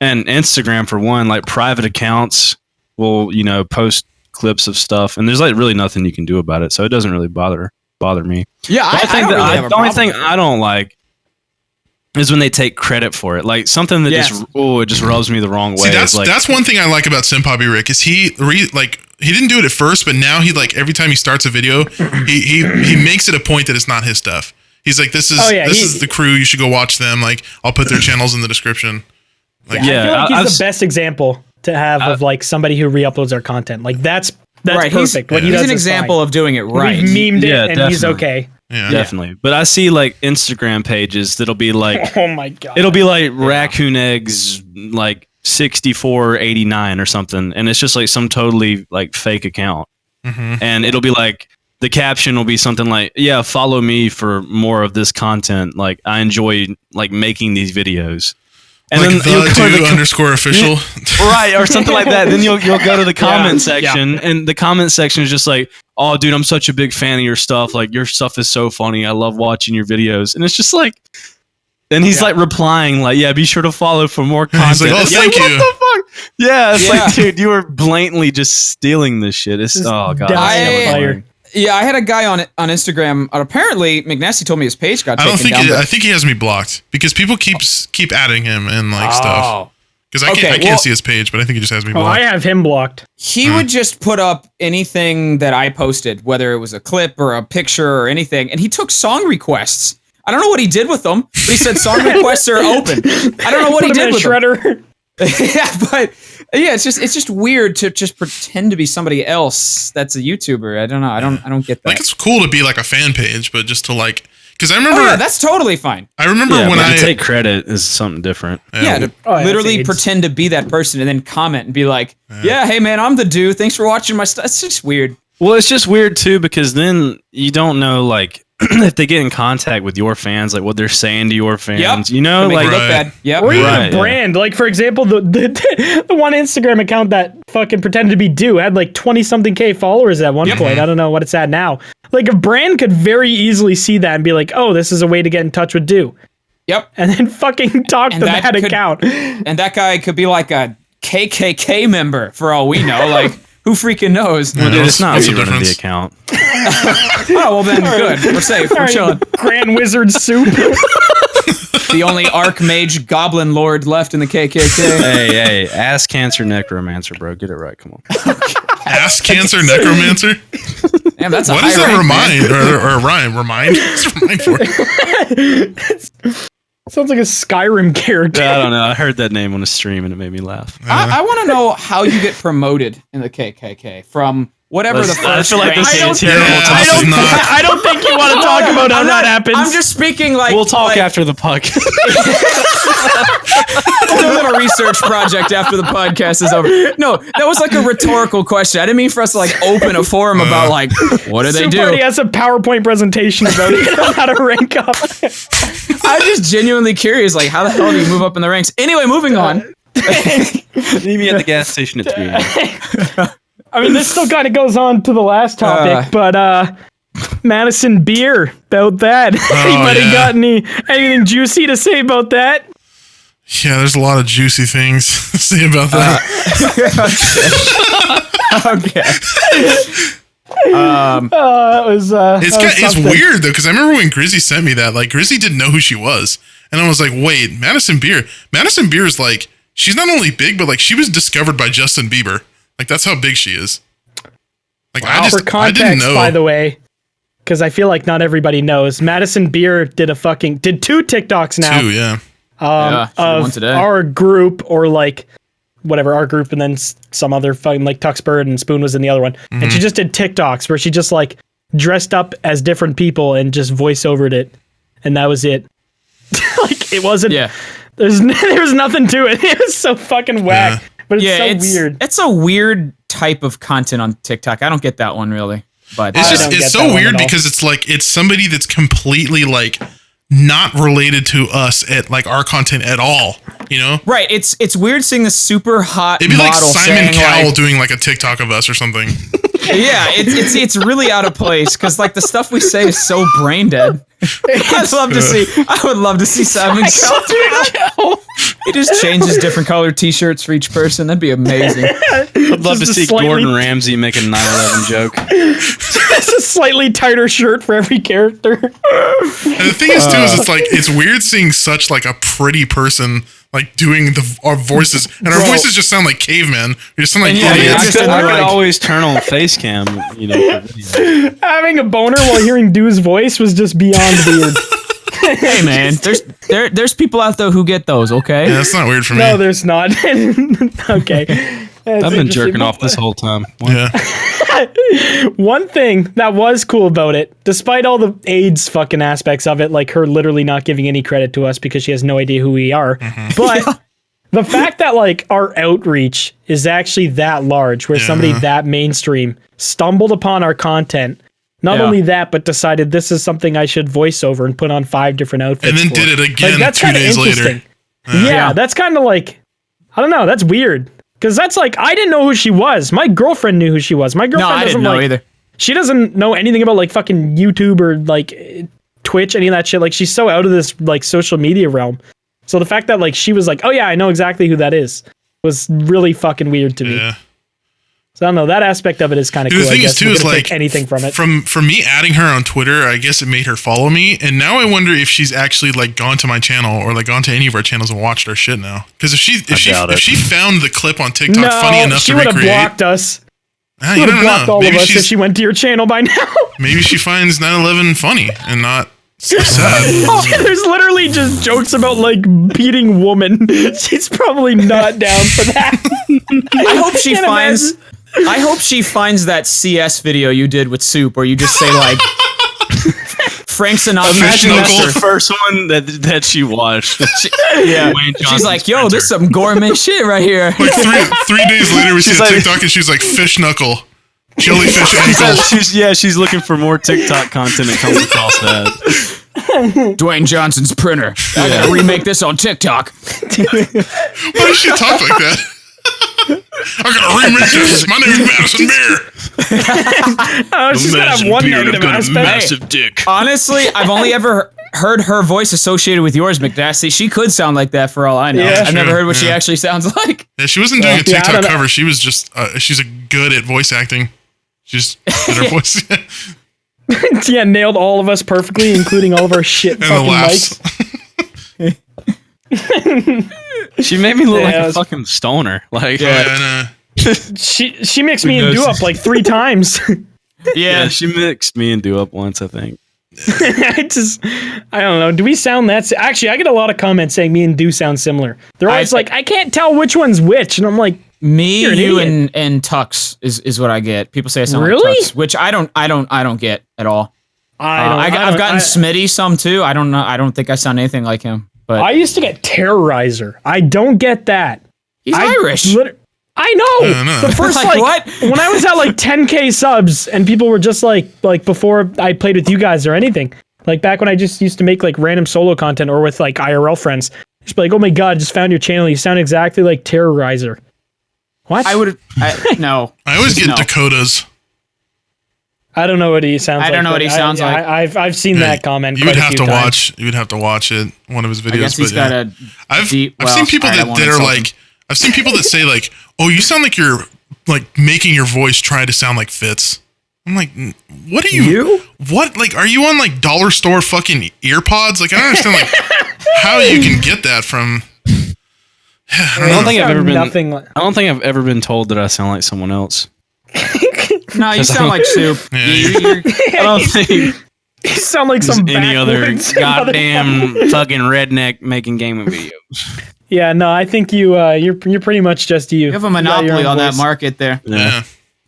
And Instagram, for one, like private accounts will, post clips of stuff, and there's like really nothing you can do about it. So it doesn't really bother me. Yeah, the only thing I don't like is when they take credit for it. Like something that it just rubs me the wrong way. See, that's one thing I like about Poppy Rick is he didn't do it at first, but now he like every time he starts a video, he makes it a point that it's not his stuff. He's like, this is the crew. You should go watch them. Like I'll put their channels in the description. Like, I feel like he's the best example to have of like somebody who re-uploads our content. Like that's right. Perfect. He's an example of doing it right. We've memed it and definitely. He's okay. Yeah. Definitely. But I see like Instagram pages that'll be like, oh my God, it'll be like raccoon eggs, like 64.89 or something. And it's just like some totally like fake account. And it'll be like, the caption will be something like, yeah, follow me for more of this content. Like I enjoy like making these videos. And like then _official. Right, or something like that. Then you'll go to the comment section, and the comment section is just like, oh, dude, I'm such a big fan of your stuff. Like, your stuff is so funny. I love watching your videos. And it's just like, and he's like replying, like, yeah, be sure to follow for more content. He's like, oh, thank you. What the fuck? Yeah, it's like, dude, you were blatantly just stealing this shit. It's, oh, God. I had a guy on Instagram. Apparently, McNasty told me his page got taken down. I think he has me blocked because people keep adding him and like stuff. Because I can't see his page, but I think he just has me blocked. I have him blocked. He would just put up anything that I posted, whether it was a clip or a picture or anything, and he took song requests. I don't know what he did with them, but he said song requests are open. I don't know what he did with them. Yeah, but yeah, it's just weird to just pretend to be somebody else that's a YouTuber. I don't know. I don't get that. Like it's cool to be like a fan page, but just to like, because I remember that's totally fine. I remember when to take credit is something different. Yeah, to literally pretend to be that person and then comment and be like, yeah, hey man, I'm the dude. Thanks for watching my stuff. It's just weird. Well, it's just weird too because then you don't know like if they get in contact with your fans, like what they're saying to your fans, you know, like look bad. Yep. Or even a brand. Like for example, the one Instagram account that fucking pretended to be Do had like 20-something K followers at one point. I don't know what it's at now. Like a brand could very easily see that and be like, oh, this is a way to get in touch with Do. Yep. And then fucking talk to that account. And that guy could be like a KKK member for all we know. Like, who freaking knows? Well, dude, it's not what's me the running the difference? account. Oh, well then, good. We're safe. We're chilling. Grand Wizard Soup. The only Archmage Goblin Lord left in the KKK. Hey, ass cancer necromancer, bro. Get it right. Come on. Ass cancer necromancer. Damn, that's a What high does that rank, remind or rhyme? Remind? What's remind for? Sounds like a Skyrim character. I don't know. I heard that name on a stream and it made me laugh. I want to know how you get promoted in the KKK from whatever the I first feel like rank this is. is a terrible Yeah, topic. this is not. I don't think you want to talk about how I'm that not- happens. I'm just speaking like We'll talk like, after the podcast. I'll do a little research project after the podcast is over. No, that was like a rhtorical question. I didn't mean for us to like open a forum about like what do they Soup do. already has a PowerPoint presentation about it, on how to rank up. I'm just genuinely curious, like how the hell do you move up in the ranks? Anyway, moving on. Meet me at the gas station at 3 a.m. I mean, this still kind of goes on to the last topic, but Madison beer about that. Anybody yeah. got anything juicy to say about that? Yeah, there's a lot of juicy things to say about that. Okay. That was It's weird though, because I remember when Grizzy sent me that, like Grizzy didn't know who she was, and I was like, wait, Madison Beer is like, she's not only big, but like she was discovered by Justin Bieber. Like that's how big she is. Like For I didn't context, know. by the way, because I feel like not everybody knows, Madison Beer did two TikToks now. Too, yeah. Yeah, she did one Of today. our group, or like whatever, our group, and then some other fucking like Tuxbird and Spoon was in the other one. And she just did TikToks where she just like dressed up as different people and just voice-overed it. And that was it. Like it wasn't, Yeah. there was nothing to it. It was so fucking whack. Yeah. But it's so weird. It's a weird type of content on TikTok. I don't get that one really. But It's I just don't get it's that so one weird at all. because it's like it's somebody that's completely like not related to us at like our content at all. You know? right, it's weird seeing this super hot It'd be like model Simon saying Cowell like, doing like a TikTok of us or something. yeah, it's really out of place because like the stuff we say is so brain dead. I would love to see Simon Cowell do that. He just changes different colored t-shirts for each person. That'd be amazing. I'd love to Just a see slightly- Gordon Ramsay make a 9/11 joke. It's a slightly tighter shirt for every character. And the thing is too is it's like it's weird seeing such like a pretty person like doing our voices, and our voices just sound like cavemen. We just sound like And yeah, idiots. yeah, just in I the, could like- always turn on face cam, you know. For video. Having a boner while hearing Dew's voice was just beyond weird. Hey man, there's people out there who get those. Okay. Yeah, that's not weird for me. No, there's not. Okay. I've been jerking off this whole time. Yeah. One thing that was cool about it, despite all the AIDS fucking aspects of it, like her literally not giving any credit to us because she has no idea who we are, but the fact that like our outreach is actually that large, where somebody that mainstream stumbled upon our content. Not Yeah. only that, but decided this is something I should voice over and put on 5 different outfits. And then for. did it again Like, that's 2 kinda days later. interesting. Yeah, that's kind of like, I don't know, that's weird. Because that's like, I didn't know who she was. My girlfriend knew who she was. My No, girlfriend I doesn't didn't know like, either. she doesn't know anything about like fucking YouTube or like Twitch, any of that shit. Like she's so out of this like social media realm. So the fact that like she was like, oh yeah, I know exactly who that is, was really fucking weird to me. Yeah. So I don't know, that aspect of it is kind of Dude, cool. the thing I is guess. too I'm is gonna like take anything from it. From me adding her on Twitter, I guess it made her follow me, and now I wonder if she's actually like gone to my channel or like gone to any of our channels and watched our shit now. Because if she found the clip on TikTok No, funny enough she to would have recreate, blocked us. ah, She you would have don't blocked know. all Maybe of us if she's she went to your channel by now. maybe she finds 9/11 funny and not so sad. There's literally just jokes about like beating woman. She's probably not down for that. I hope she Can't finds. imagine. I hope she finds that CS video you did with Soup, where you just say like Frank Sinatra. Fish Imagine that's knuckle. the first one that she watched. Yeah, Wayne she's Johnson's like, "Yo, printer. this some gourmet shit right here." Like three days later, we see She's a like- TikTok and she's like fish knuckle, jellyfish ankle. She's looking for more TikTok content and comes across that. Dwayne Johnson's printer. I gotta remake this on TikTok. Why does she talk like that? I gotta remake this. My name's Madison Beer. Oh, she's gonna have one negative aspect. dick. Honestly, I've only ever heard her voice associated with yours, McNasty. She could sound like that for all I know. Yeah. I've never True, heard what she yeah. actually sounds like. Yeah, she wasn't doing a I TikTok don't know. cover. She was just she's good at voice acting. She's good at her voice. Yeah, nailed all of us perfectly, including all of our shit And the fucking laughs. mics. She made me look Yeah, like it a was- fucking stoner. Like, Yeah, I know. She mixed me and Do Up like 3 times. yeah, she mixed me and Do Up once, I think. I don't know. Do we sound that? Actually, I get a lot of comments saying me and Do sound similar. They're always like, I can't tell which one's which, and I'm like, Me, You're an you, idiot. and Tux is what I get. People say I sound Really? like Tux, which I don't get at all. I've I've gotten Smitty some too. I don't know. I don't think I sound anything like him. But I used to get Terrorizer. I don't get that. he's Irish. I know. I know. The first Like, like what? when I was at like 10K subs and people were just like before I played with you guys or anything. Like back when I just used to make like random solo content or with like IRL friends. Just be like, oh my god, just found your channel. You sound exactly like Terrorizer. What? No. I always get No. Dakotas. I don't know what he sounds like. I don't know what he but sounds like. I've seen that comment. You would quite a have few to times. watch. You would have to watch it. One of his videos. I guess he's but, got yeah. a I've deep. I've seen people that are like. I've seen people that say like, "Oh, you sound like you're like making your voice try to sound like Fitz." I'm like, what are you? What like? Are you on like dollar store fucking ear pods? Like I don't understand like how you can get that from. I don't think I've ever been. Nothing like, I don't think I've ever been told that I sound like someone else. No, you sound like Soup. Yeah. You're, I don't think you sound like some there's any other backwoods goddamn fucking redneck making gaming videos. Yeah, no, I think you're pretty much just you. you have a You got your monopoly own on that voice. market there. Yeah.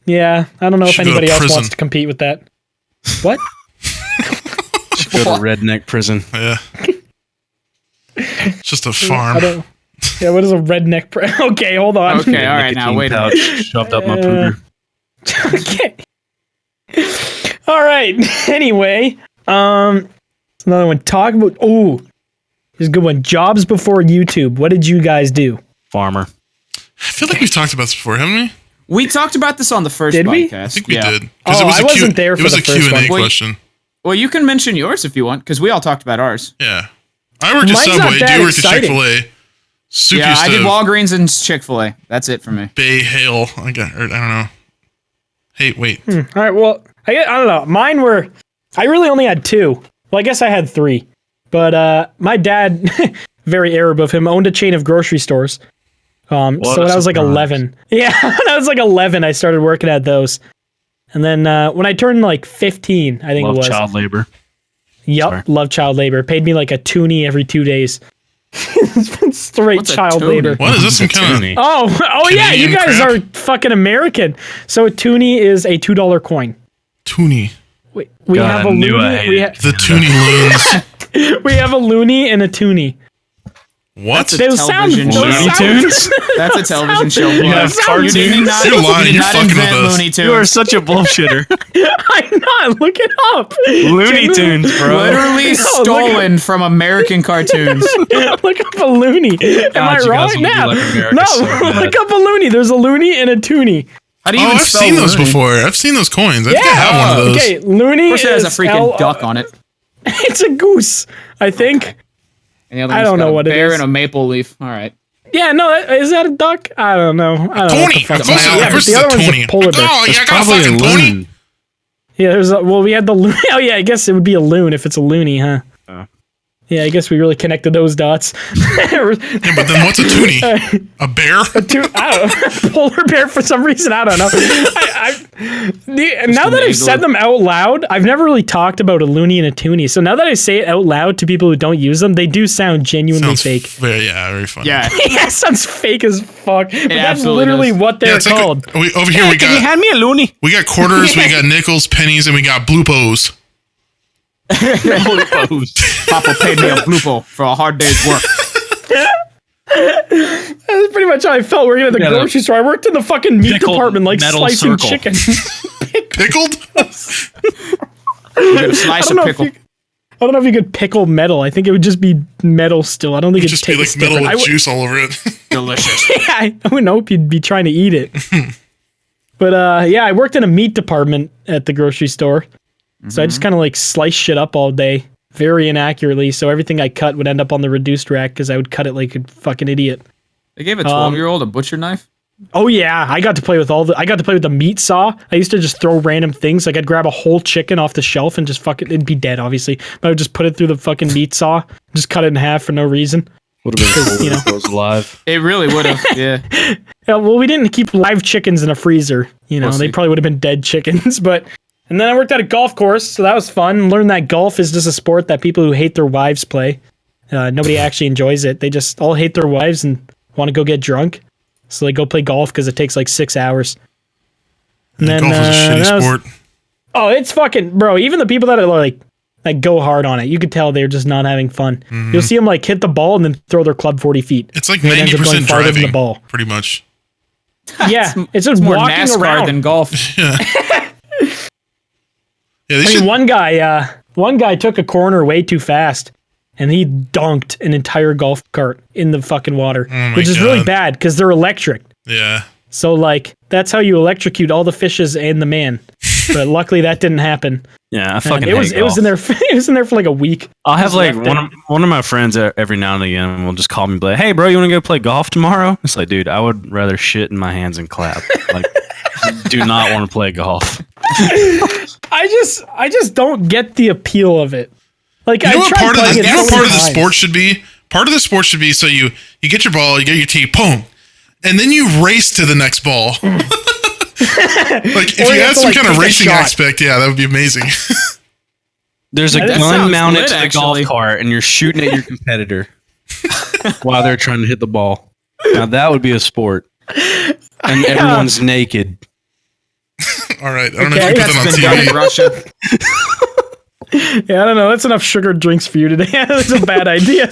Yeah, I don't know if Should go to anybody else prison. wants to compete with that. What? Should go to redneck prison. Yeah. It's just a I farm. don't. Yeah, what is a redneck? Okay, hold on. Okay, all right, now Nicotine wait a pouch minute. shoved up my pooper. Okay. All right. Anyway, another one. Talk about. Oh, here's a good one. Jobs before YouTube. What did you guys do? Farmer. I feel like we've talked about this before, haven't we? We talked about this on the first Did we? podcast. I think we Yeah. did. 'Cause Oh, I wasn't there It for was the a first Q&A one. question. Well, you can mention yours if you want, because we all talked about ours. Yeah. I worked at Mine's not Subway. that You worked at exciting. Chick-fil-A. Soup Yeah, used I to did Walgreens and Chick-fil-A. That's it for me. Bay Hale. I don't know. Hey, wait. All right. Well, I don't know. Mine were. I really only had 2. Well, I guess I had 3. But my dad, very Arab of him, owned a chain of grocery stores. So when I was like surprise. 11, yeah, when I was like 11, I started working at those. And then when I turned like 15, I think Love it was. child labor. Yep, Sorry. love child labor. Paid me like a toonie every 2 days. It's been straight What's a child toonie? labor. What is this some kind of... Toonie. Oh yeah, you Canadian guys crap? are fucking American. So a toonie is a $2 coin. Toonie. We God, have a I knew I loony. hated The Toonie Loons. We have a loony and a toonie. What? That's a Those sound. television show. Those Looney sound Tunes? That's a television show. You have cartoons? You did not, You're lying. you did You're not fucking with invent us. Looney Tunes. You are such a bullshitter. I'm not. Look it up. Looney Tunes, bro. Literally look stolen from American cartoons. Look up a loony. Am I you guys wrong? will be Now. like America No, so bad. look up a loony. There's a loony and a toonie. How do you Oh, even I've spell seen those loony? before. I've seen those coins. I think I Yeah. have one of those. Okay, loony Of course, it has a is freaking duck on it. It's a goose, I think. And the other I one's don't got know a what it bear is. and a maple leaf. All right. Yeah, no, is that a duck? I don't know. I don't know what the Tony. fuck Of it course, is. of Yeah, but course the it's a other one's Tony. a polar bear. Oh, yeah, I got a Probably a fucking Tony. loon. Yeah, we had the loony. Oh yeah, I guess it would be a loon if it's a loony, huh? Yeah, I guess we really connected those dots. Yeah, but then what's a Toonie? A bear? I don't know. Polar bear for some reason. I don't know. Now that I've said them out loud, I've never really talked about a loony and a toonie. So now that I say it out loud to people who don't use them, they do sound genuinely Sounds fake. very funny. Yeah. Yeah, it sounds fake as fuck. But that's absolutely literally does. what Yeah, they're it's like called. over here we Can you got hand me a loony? quarters, we got nickels, pennies, and we got bloopos. Papa paid me a bloopo for a hard day's work. That's pretty much how I felt working at the Yeah, grocery store. I worked in the fucking meat pickled department, like metal slicing circle. chicken. Pickled? You get a slice of pickle. I don't know if you could pickle metal. I think it would just be metal still. I don't think It'd it'd just be taste like metal different. with juice all over it. Delicious. I wouldn't hope you'd be trying to eat it. But yeah, I worked in a meat department at the grocery store. So I just kind of like slice shit up all day, very inaccurately. So everything I cut would end up on the reduced rack because I would cut it like a fucking idiot. They gave a 12-year-old a butcher knife? Oh yeah, I got to play with the meat saw. I used to just throw random things. Like I'd grab a whole chicken off the shelf and just it'd be dead obviously, but I would just put it through the fucking meat saw, just cut it in half for no reason. Would have been cool if it was alive. It really would have, yeah. Yeah. Well, we didn't keep live chickens in a freezer. They probably would have been dead chickens. And then I worked at a golf course, so that was fun. Learned that golf is just a sport that people who hate their wives play. Nobody actually enjoys it. They just all hate their wives and want to go get drunk. So they go play golf because it takes like 6 hours. And then, golf is a shitty sport. Oh, it's fucking, bro. Even the people that are like go hard on it, you could tell they're just not having fun. You'll see them like hit the ball and then throw their club 40 feet. It's like And it ends up 90% going farther than driving, the ball. pretty much. Yeah, it's just More walking NASCAR around. than golf. Yeah, they should. One guy took a corner way too fast, and he dunked an entire golf cart in the fucking water, which is really bad because they're electric. Yeah. So like that's how you electrocute all the fishes and the man. But luckily that didn't happen. Yeah, I fucking it was in there. It was in there for like a week. I'll have like one of my friends every now and again will just call me and be like, "Hey, bro, you want to go play golf tomorrow?" It's like, dude, I would rather shit in my hands and clap. Like, do not want to play golf. I just don't get the appeal of it. Like, You know I what tried part of playing the it you know what so part of many the times. sport should be? Part of the sport should be so you get your ball, you get your tee, boom, and then you race to the next ball. Like if Or you you had have to, some like, kind of take a racing shot. aspect, yeah, that would be amazing. There's a That gun sounds mounted lit, to the actually. golf cart, and you're shooting at your competitor while they're trying to hit the ball. Now that would be a sport, and everyone's naked. All right, I don't know Okay, if you put That's that been done in on TV. Russia. Yeah, I don't know. That's enough sugar drinks for you today. That's a bad idea.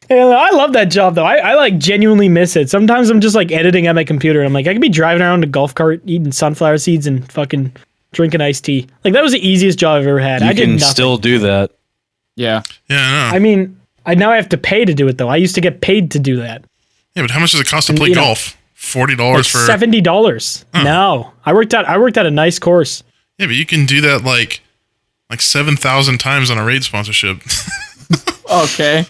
Yeah, I love that job though. I like genuinely miss it. Sometimes I'm just like editing at my computer and I'm like, I could be driving around in a golf cart, eating sunflower seeds and fucking drinking iced tea. Like that was the easiest job I've ever had. I You did can nothing. still do that. Yeah. Yeah, I know. I mean, now I have to pay to do it though. I used to get paid to do that. Yeah, but how much does it cost to play you know, golf? $40 Like for $70. No, I worked at a nice course. Yeah, but you can do that like 7,000 times on a raid sponsorship. Okay.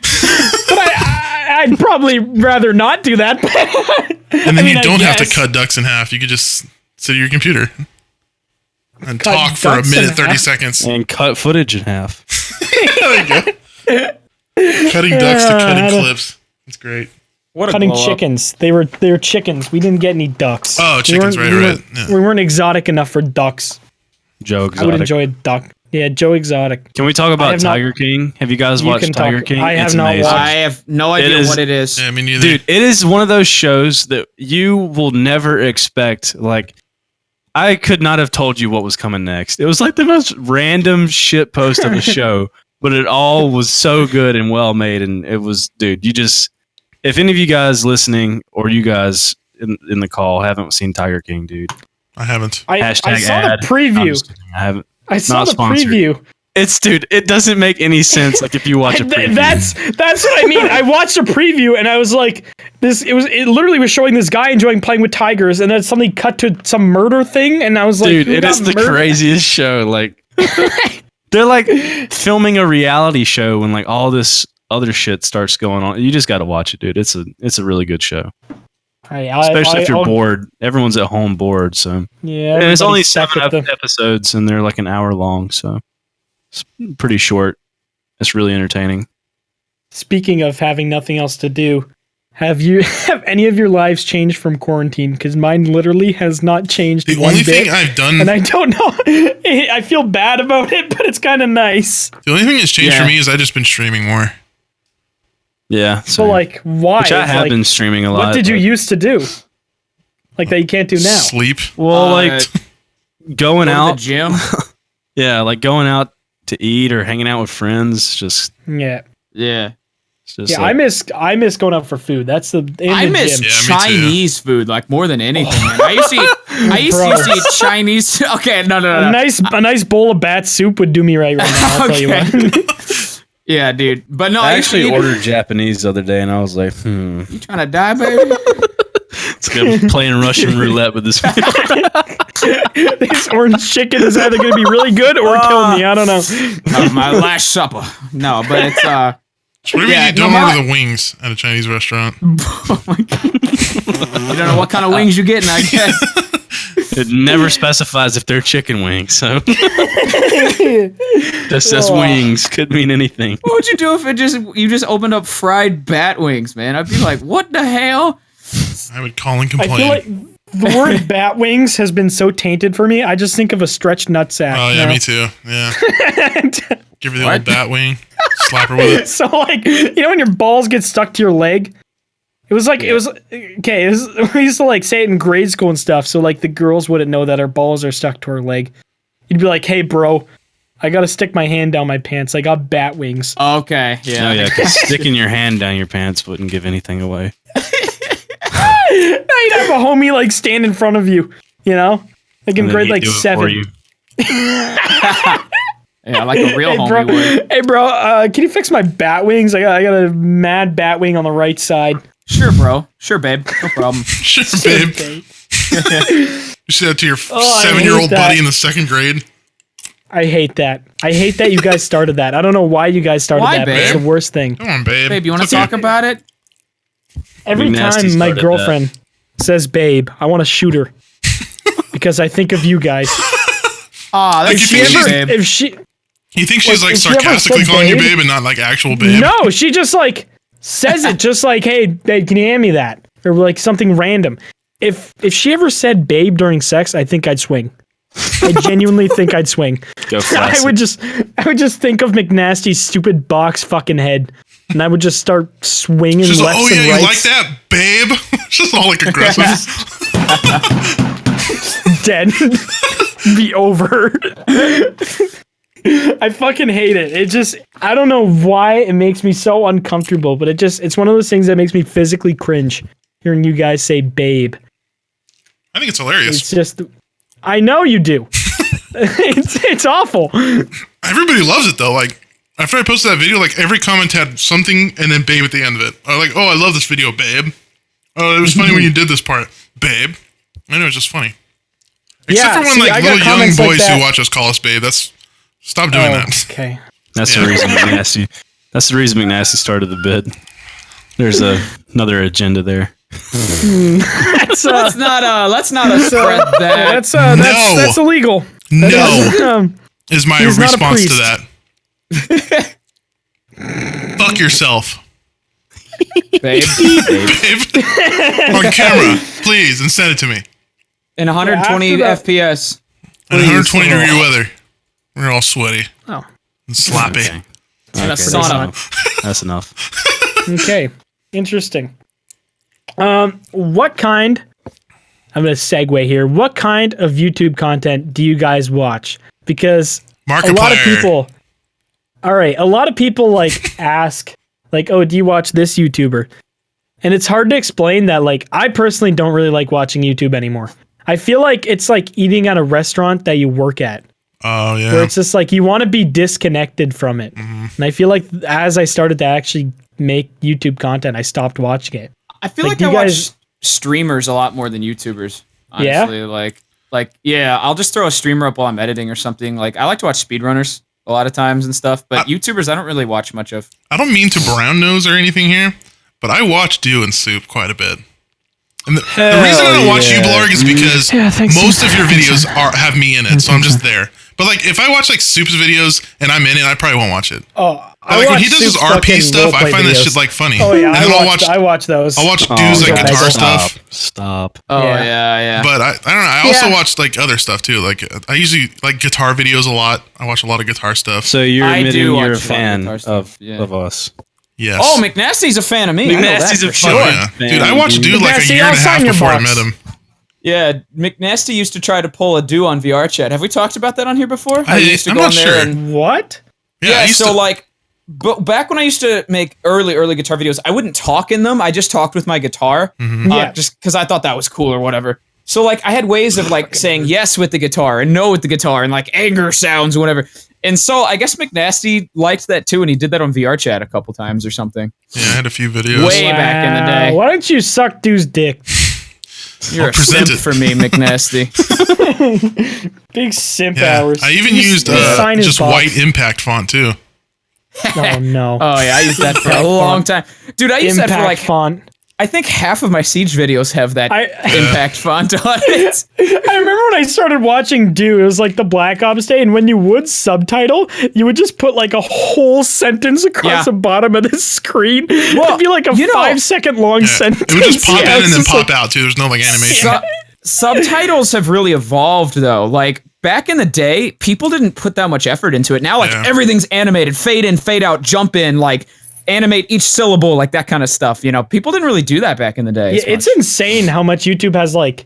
But I'd probably rather not do that. And then I mean, you don't have to guess. cut ducks in half. You could just sit at your computer and Cut talk for a ducks in minute, 30 half? seconds. And cut footage in half. Cutting ducks to cutting clips. That's great. What a Cutting blow up. chickens. They were chickens. We didn't get any ducks. Oh, chickens, right. Yeah. We weren't exotic enough for ducks. Joe I Exotic. would enjoy a duck. Yeah, Joe Exotic. Can we talk about have not- Tiger King? Have you guys You watched can Tiger talk- King? I have It's not amazing. watched- I have no idea is- what it is. Yeah, me neither. Dude, it is one of those shows that you will never expect. Like, I could not have told you what was coming next. It was like the most random shit post of a show, but it all was so good and well made. And it was, dude, if any of you guys listening or you guys in the call haven't seen Tiger King, dude, I haven't. I hashtag saw ad. the preview. I'm just kidding. I haven't. I saw not the sponsored. preview. Dude, it doesn't make any sense. Like if you watch a preview. That's what I mean. I watched a preview and I was like, it literally was showing this guy enjoying playing with tigers, and then suddenly cut to some murder thing, and I was like, dude, who it got is the murdered? craziest show. Like they're like filming a reality show when like all this other shit starts going on. You just got to watch it, dude. It's a really good show. Especially if you're bored. Everyone's at home bored, so Yeah, and it's only everybody's stuck 7 with the- episodes, and they're like an hour long, so it's pretty short. It's really entertaining. Speaking of having nothing else to do, have any of your lives changed from quarantine? Because mine literally has not changed. The one only bit, thing I've done, and I don't know. I feel bad about it, but it's kind of nice. the only thing that's changed Yeah. for me is I've just been streaming more. Yeah. So like, why? which I have Like, been streaming a lot. what did you but- used to do? Like that you can't do now. Sleep. Well, like going Go to out. the gym. Yeah, like going out to eat or hanging out with friends. Just, Yeah, Yeah. it's just yeah. like, I miss going out for food. That's the. And I the miss gym. Yeah, me too. Chinese food like more than anything. Man. I used to eat Chinese. Okay, no. A nice bowl of bat soup would do me right now. I'll tell you Okay. what. Yeah, dude. But no, I used to actually eat- ordered Japanese the other day, and I was like, You trying to die, baby? it's like I'm playing Russian roulette with this. This orange chicken is either going to be really good or kill me. I don't know. My last supper. No, but it's So what do you don't order the wings at a Chinese restaurant? Oh my God. You don't know what kind of wings you're getting, I guess. It never specifies if they're chicken wings, so just says wings. Could mean anything. What would you do if you just opened up fried bat wings, man? I'd be like, what the hell? I would call and complain. I feel like the word bat wings has been so tainted for me. I just think of a stretched nutsack. Oh yeah, me too. Yeah. Give her the old bat wing. Slap her with it. So like, you know when your balls get stuck to your leg? It was like, we used to like say it in grade school and stuff. So like the girls wouldn't know that our balls are stuck to our leg. You'd be like, hey bro, I gotta stick my hand down my pants. I got bat wings. Okay. Yeah. Oh yeah, because sticking your hand down your pants wouldn't give anything away. Now you'd have a homie like stand in front of you, you know? Like in grade like 7. Yeah, like a real homie would. Hey bro, can you fix my bat wings? I got a mad bat wing on the right side. Sure, bro. Sure, babe. No problem. Sure, babe. You say that to your 7-year-old buddy in the 2nd grade? I hate that. I hate that you guys started that. I don't know why you guys started that, but it's the worst thing. Come on, babe. Babe, you want to talk about it? Every time my girlfriend says babe, I want to shoot her. Because I think of you guys. Aw, that's cute, You think she's like sarcastically calling you babe and not like actual babe? No, she just like says it just like, hey, babe, can you hand me that? Or like something random. If she ever said babe during sex, I think I'd swing. I genuinely think I'd swing. I would just think of McNasty's stupid box fucking head, and I would just start swinging lefts and rights. Oh yeah, you like that, babe? Just all like aggressive. Dead. Be over. I fucking hate it. It just, I don't know why it makes me so uncomfortable, but it's one of those things that makes me physically cringe hearing you guys say babe. I think it's hilarious. It's just, I know you do. It's awful. Everybody loves it though. Like after I posted that video, like every comment had something and then babe at the end of it. I was like, oh, I love this video, babe. Oh, it was funny when you did this part, babe. I know, it's just funny. Except for when like little young boys who watch us call us babe. Stop doing that. Okay. That's the reason McNasty. That's the reason McNasty started the bit. There's another agenda there. let's not spread that. That's illegal. Is my response to that. Fuck yourself. Babe. On camera, please, and send it to me. In 120 FPS. In 120 degree weather. We're all sweaty. Oh. And sloppy. Okay. That's enough. Okay. Interesting. What kind, I'm going to segue here. What kind of YouTube content do you guys watch? Because a lot of people, like ask like, oh, do you watch this YouTuber? And it's hard to explain that. Like, I personally don't really like watching YouTube anymore. I feel like it's like eating at a restaurant that you work at. Oh, yeah. Where it's just like you want to be disconnected from it. Mm-hmm. And I feel like as I started to actually make YouTube content, I stopped watching it. I feel like I watch streamers a lot more than YouTubers. Honestly, yeah? I'll just throw a streamer up while I'm editing or something. Like, I like to watch speedrunners a lot of times and stuff, but YouTubers I don't really watch much of. I don't mean to brown nose or anything here, but I watch GØØNS Soup quite a bit. And the reason I don't watch you blog is because most of your videos have me in it, so I'm just there. But like, if I watch like Soup's videos and I'm in it, I probably won't watch it. Oh, like when he does his RP stuff, I find that shit like funny. Oh yeah, and then I watch those. I'll watch dudes like guitar stuff. Stop. Oh yeah. But I don't know. I also watch like other stuff too. Like I usually like guitar videos a lot. I watch a lot of guitar stuff. So you're admitting you're a fan of us. Yes. Oh, McNasty's a fan of me. McNasty's a fan. Oh, yeah. Dude, I watched dude like a year and a half before I met him. Yeah, McNasty used to try to pull a do on VR chat. Have we talked about that on here before? I used to go on there and what? Yeah, so like, but back when I used to make early guitar videos, I wouldn't talk in them. I just talked with my guitar, just because I thought that was cool or whatever. So like, I had ways of like saying yes with the guitar and no with the guitar and like anger sounds or whatever. And so I guess McNasty liked that too, and he did that on VR chat a couple times or something. Yeah, I had a few videos. Way back in the day. Why don't you suck dude's dick? You're a simp for me, McNasty. Big simp hours. I even used just white impact font too. Oh no. Oh yeah, I used that for a long time, dude. I used that for like font. I think half of my Siege videos have that impact font on it. I remember when I started watching it was like the Black Ops day, and when you would subtitle, you would just put like a whole sentence across the bottom of the screen. Well, it'd be like a 5-second long sentence. It would just pop in and then pop out too. There's no like animation. Subtitles have really evolved though. Like back in the day, people didn't put that much effort into it. Now like everything's animated, fade in, fade out, jump in, like animate each syllable, like that kind of stuff. You know, people didn't really do that back in the day. Yeah, it's insane how much YouTube has like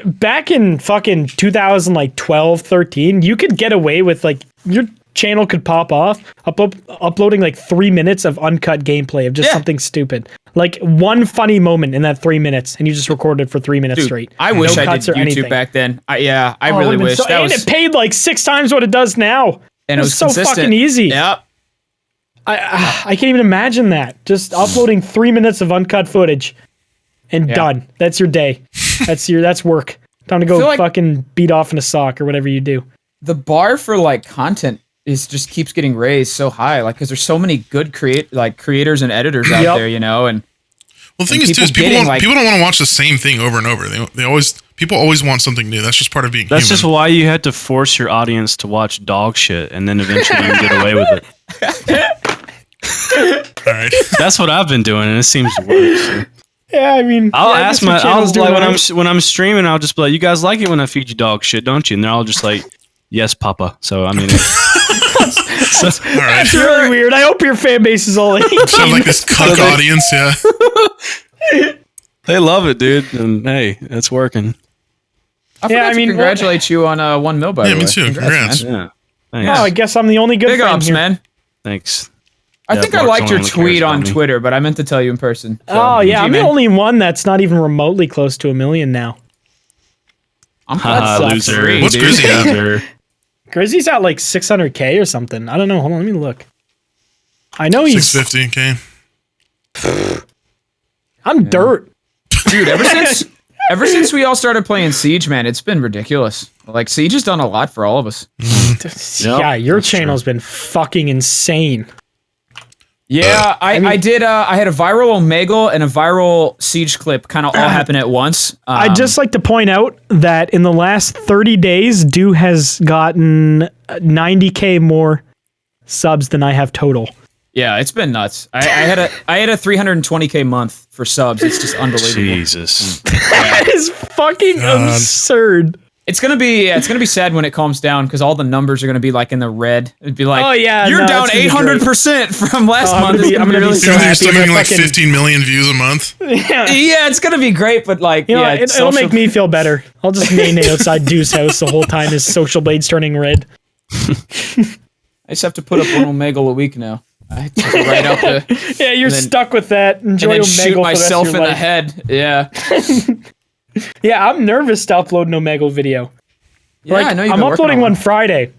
back in fucking 2012, 13, you could get away with like your channel could pop off uploading like 3 minutes of uncut gameplay of just something stupid. Like one funny moment in that 3 minutes, and you just recorded for 3 minutes straight. I wish I did YouTube back then. I really wish. And it paid like 6 times what it does now. And it was so consistent. fucking easy. Yep. I can't even imagine that. Just uploading 3 minutes of uncut footage and done. That's your day. That's work. Time to go fucking beat off in a sock or whatever you do. The bar for like content just keeps getting raised so high, like because there's so many good creators and editors out there, you know. And well, the thing is too is people don't want to watch the same thing over and over. People always want something new. That's just part of being human. That's just why you had to force your audience to watch dog shit, and then eventually you get away with it. All right. That's what I've been doing, and it seems to work. So. Yeah, I mean, when I'm streaming, I'll just be like, "You guys like it when I feed you dog shit, don't you?" And they're all just like, "Yes, Papa." So I mean, that's really weird. I hope your fan base is all 18. Sound like this cuck audience, yeah. They love it, dude, and hey, it's working. I forgot to congratulate you on 1 mil, by the way. Yeah, me too. Congrats. Yeah. Oh, I guess I'm the only good Big fan ups, here. man. Thanks. I think I liked your tweet on Twitter, but I meant to tell you in person. So, oh yeah, I'm the only one that's not even remotely close to 1 million now. I'm loser. What's Grizzy at? Grizzy's at like 600K or something. I don't know. Hold on, let me look. I know he's 650K. I'm dirt, dude. Ever since we all started playing Siege, man, it's been ridiculous. Like Siege has done a lot for all of us. Yeah, your channel's been fucking insane. Yeah, I had a viral Omegle and a viral Siege clip kind of all happen at once. I'd just like to point out that in the last 30 days, Do has gotten 90K more subs than I have total. Yeah, it's been nuts. I had a 320K month for subs. It's just unbelievable. Jesus. That is fucking absurd. It's gonna be sad when it calms down because all the numbers are gonna be like in the red. It'd be like, oh yeah, you're down 800% from last month. I'm gonna be so happy. You're still getting like 15 million views a month. Yeah, it's gonna be great, but like, it'll make me feel better. I'll just nay outside Deuce house the whole time his social blade's turning red. I just have to put up one Omegle a week now. I took it right out the. Yeah, you're stuck with that. Enjoy and then Omegle shoot myself for the rest of your in the life. head. Yeah. Yeah, I'm nervous to upload an Omegle video. Yeah, I know I'm uploading one Friday.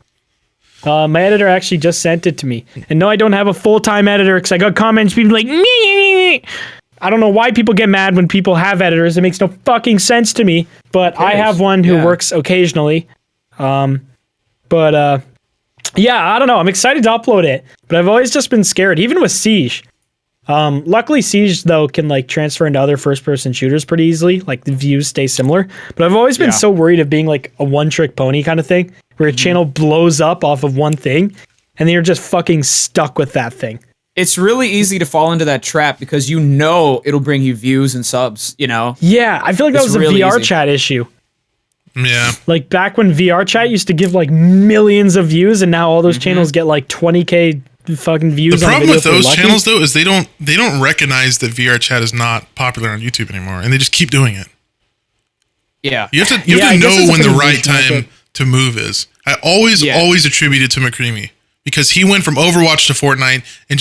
My editor actually just sent it to me. And no, I don't have a full-time editor because I got comments people like, me. I don't know why people get mad when people have editors. It makes no fucking sense to me. But I have one who works occasionally. Yeah, I don't know. I'm excited to upload it. But I've always just been scared, even with Siege. Luckily, Siege, though, can like transfer into other first-person shooters pretty easily. Like the views stay similar. But I've always been so worried of being like a one-trick pony kind of thing, where a channel blows up off of one thing, and then you're just fucking stuck with that thing. It's really easy to fall into that trap because you know it'll bring you views and subs. You know. Yeah, I feel like that was really a VR chat issue. Yeah. Like back when VR chat used to give like millions of views, and now all those channels get like 20K. Fucking views. The problem with those channels though is they don't recognize that VR chat is not popular on YouTube anymore, and they just keep doing it. Yeah, you have to know when the right time to move is. I always attribute it to McCreamy because he went from Overwatch to Fortnite and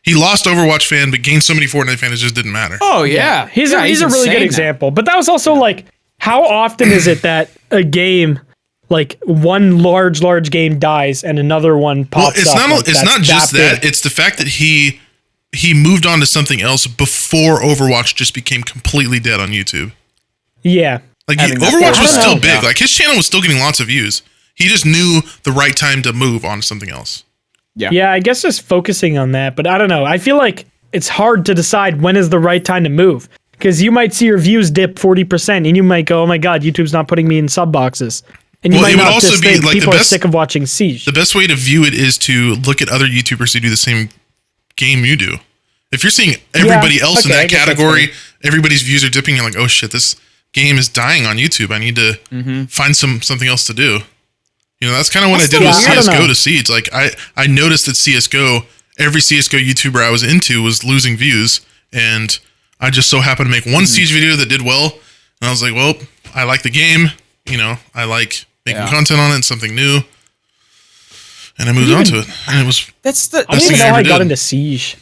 he lost Overwatch fan but gained so many Fortnite fans it just didn't matter. Oh yeah, he's a really good example. But that was also like, how often is it that a game, like one large game dies and another one pops up? It's not just that. It's the fact that he moved on to something else before Overwatch just became completely dead on YouTube. Yeah. Like Overwatch was still big. Like his channel was still getting lots of views. He just knew the right time to move on to something else. Yeah, I guess just focusing on that, but I don't know. I feel like it's hard to decide when is the right time to move because you might see your views dip 40% and you might go, "Oh my god, YouTube's not putting me in sub boxes." And you might not just think people are sick of watching Siege. The best way to view it is to look at other YouTubers who do the same game you do. If you're seeing everybody else in that category, everybody's views are dipping, you're like, "Oh shit, this game is dying on YouTube. I need to find something else to do." You know, that's kind of what I did with CSGO to Siege. Like, I noticed that CSGO, every CSGO YouTuber I was into was losing views, and I just so happened to make one Siege video that did well, and I was like, well, I like the game, you know, I like making content on it and something new, and I moved on to it, and it was I don't even know how I got into Siege.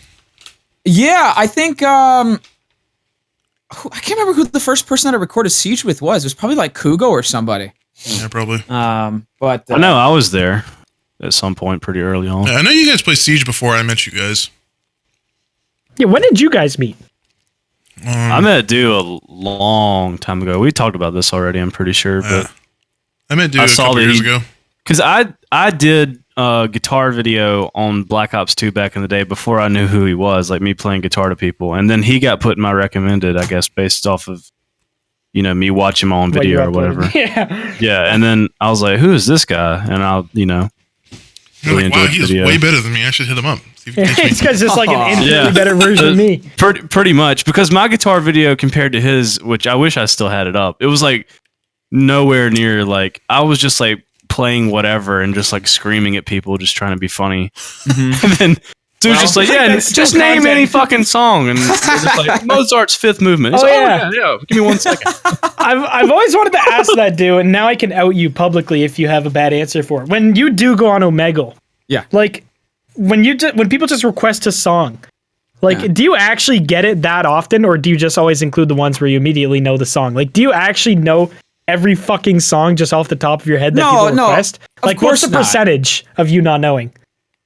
Yeah, I think, I can't remember who the first person that I recorded Siege with was. It was probably like Kugo or somebody. Yeah, probably. But I know I was there at some point pretty early on. Yeah, I know you guys played Siege before I met you guys. Yeah, when did you guys meet? I met Dew a long time ago. We talked about this already, I'm pretty sure. But I met Dew a couple years ago. Because I did a guitar video on Black Ops 2 back in the day before I knew who he was, like me playing guitar to people. And then he got put in my recommended, I guess, based off of, you know, me watching him on video or whatever. Yeah. And then I was like, who is this guy? And I'll, you know, really like, wow, he's way better than me. I should hit him up. It's because it's like an infinitely better version of me. Pretty much. Because my guitar video compared to his, which I wish I still had it up, it was like nowhere near, like, I was just like playing whatever and just like screaming at people, just trying to be funny. And then dude's just like, yeah, just name any fucking song. And just like, Mozart's Fifth Movement. He's yeah, give me 1 second. I've always wanted to ask that dude, and now I can out you publicly if you have a bad answer for it. When you do go on Omegle, like when people just request a song, like do you actually get it that often, or do you just always include the ones where you immediately know the song? Like, do you actually know every fucking song just off the top of your head that people request? Like, what's the percentage of you not knowing?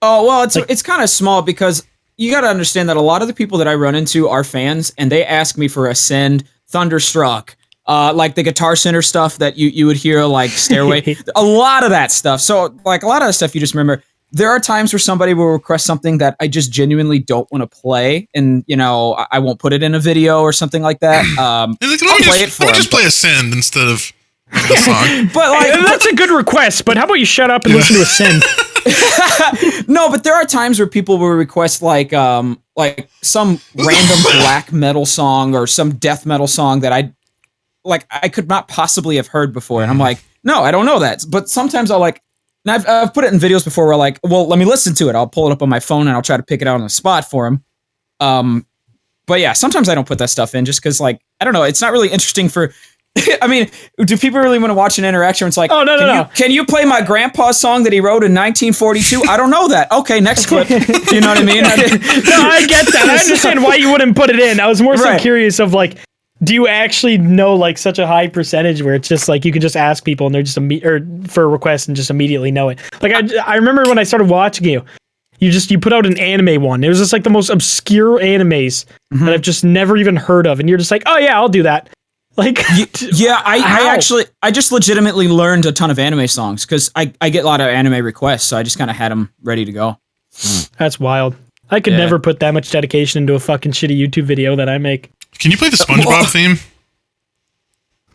Oh, well, it's kind of small because you got to understand that a lot of the people that I run into are fans, and they ask me for Ascend, Thunderstruck, like the Guitar Center stuff that you would hear, like Stairway, a lot of that stuff. So, like, a lot of the stuff you just remember. There are times where somebody will request something that I just genuinely don't want to play, and, you know, I won't put it in a video or something like that. I'll play it for them. Just play Ascend instead of the song. But like, that's a good request, but how about you shut up and listen to Ascend? No, but there are times where people will request like some random black metal song or some death metal song that I could not possibly have heard before, and I'm like, no, I don't know that. But sometimes I'll like, and I've put it in videos before where like, well, let me listen to it. I'll pull it up on my phone and I'll try to pick it out on the spot for him. But yeah, sometimes I don't put that stuff in just because, like, I don't know, it's not really interesting for. I mean, do people really want to watch an interaction where it's like, oh, no. Can you play my grandpa's song that he wrote in 1942? I don't know that. Okay, next clip. You know what I mean? No, I get that. I understand why you wouldn't put it in. I was more so curious of, like, do you actually know, like, such a high percentage where it's just, like, you can just ask people and they're just for a request and just immediately know it? Like, I remember when I started watching you put out an anime one. It was just, like, the most obscure animes that I've just never even heard of. And you're just like, oh, yeah, I'll do that. Like, yeah, I just legitimately learned a ton of anime songs because I get a lot of anime requests, so I just kind of had them ready to go. That's wild. I could never put that much dedication into a fucking shitty YouTube video that I make. Can you play the SpongeBob theme?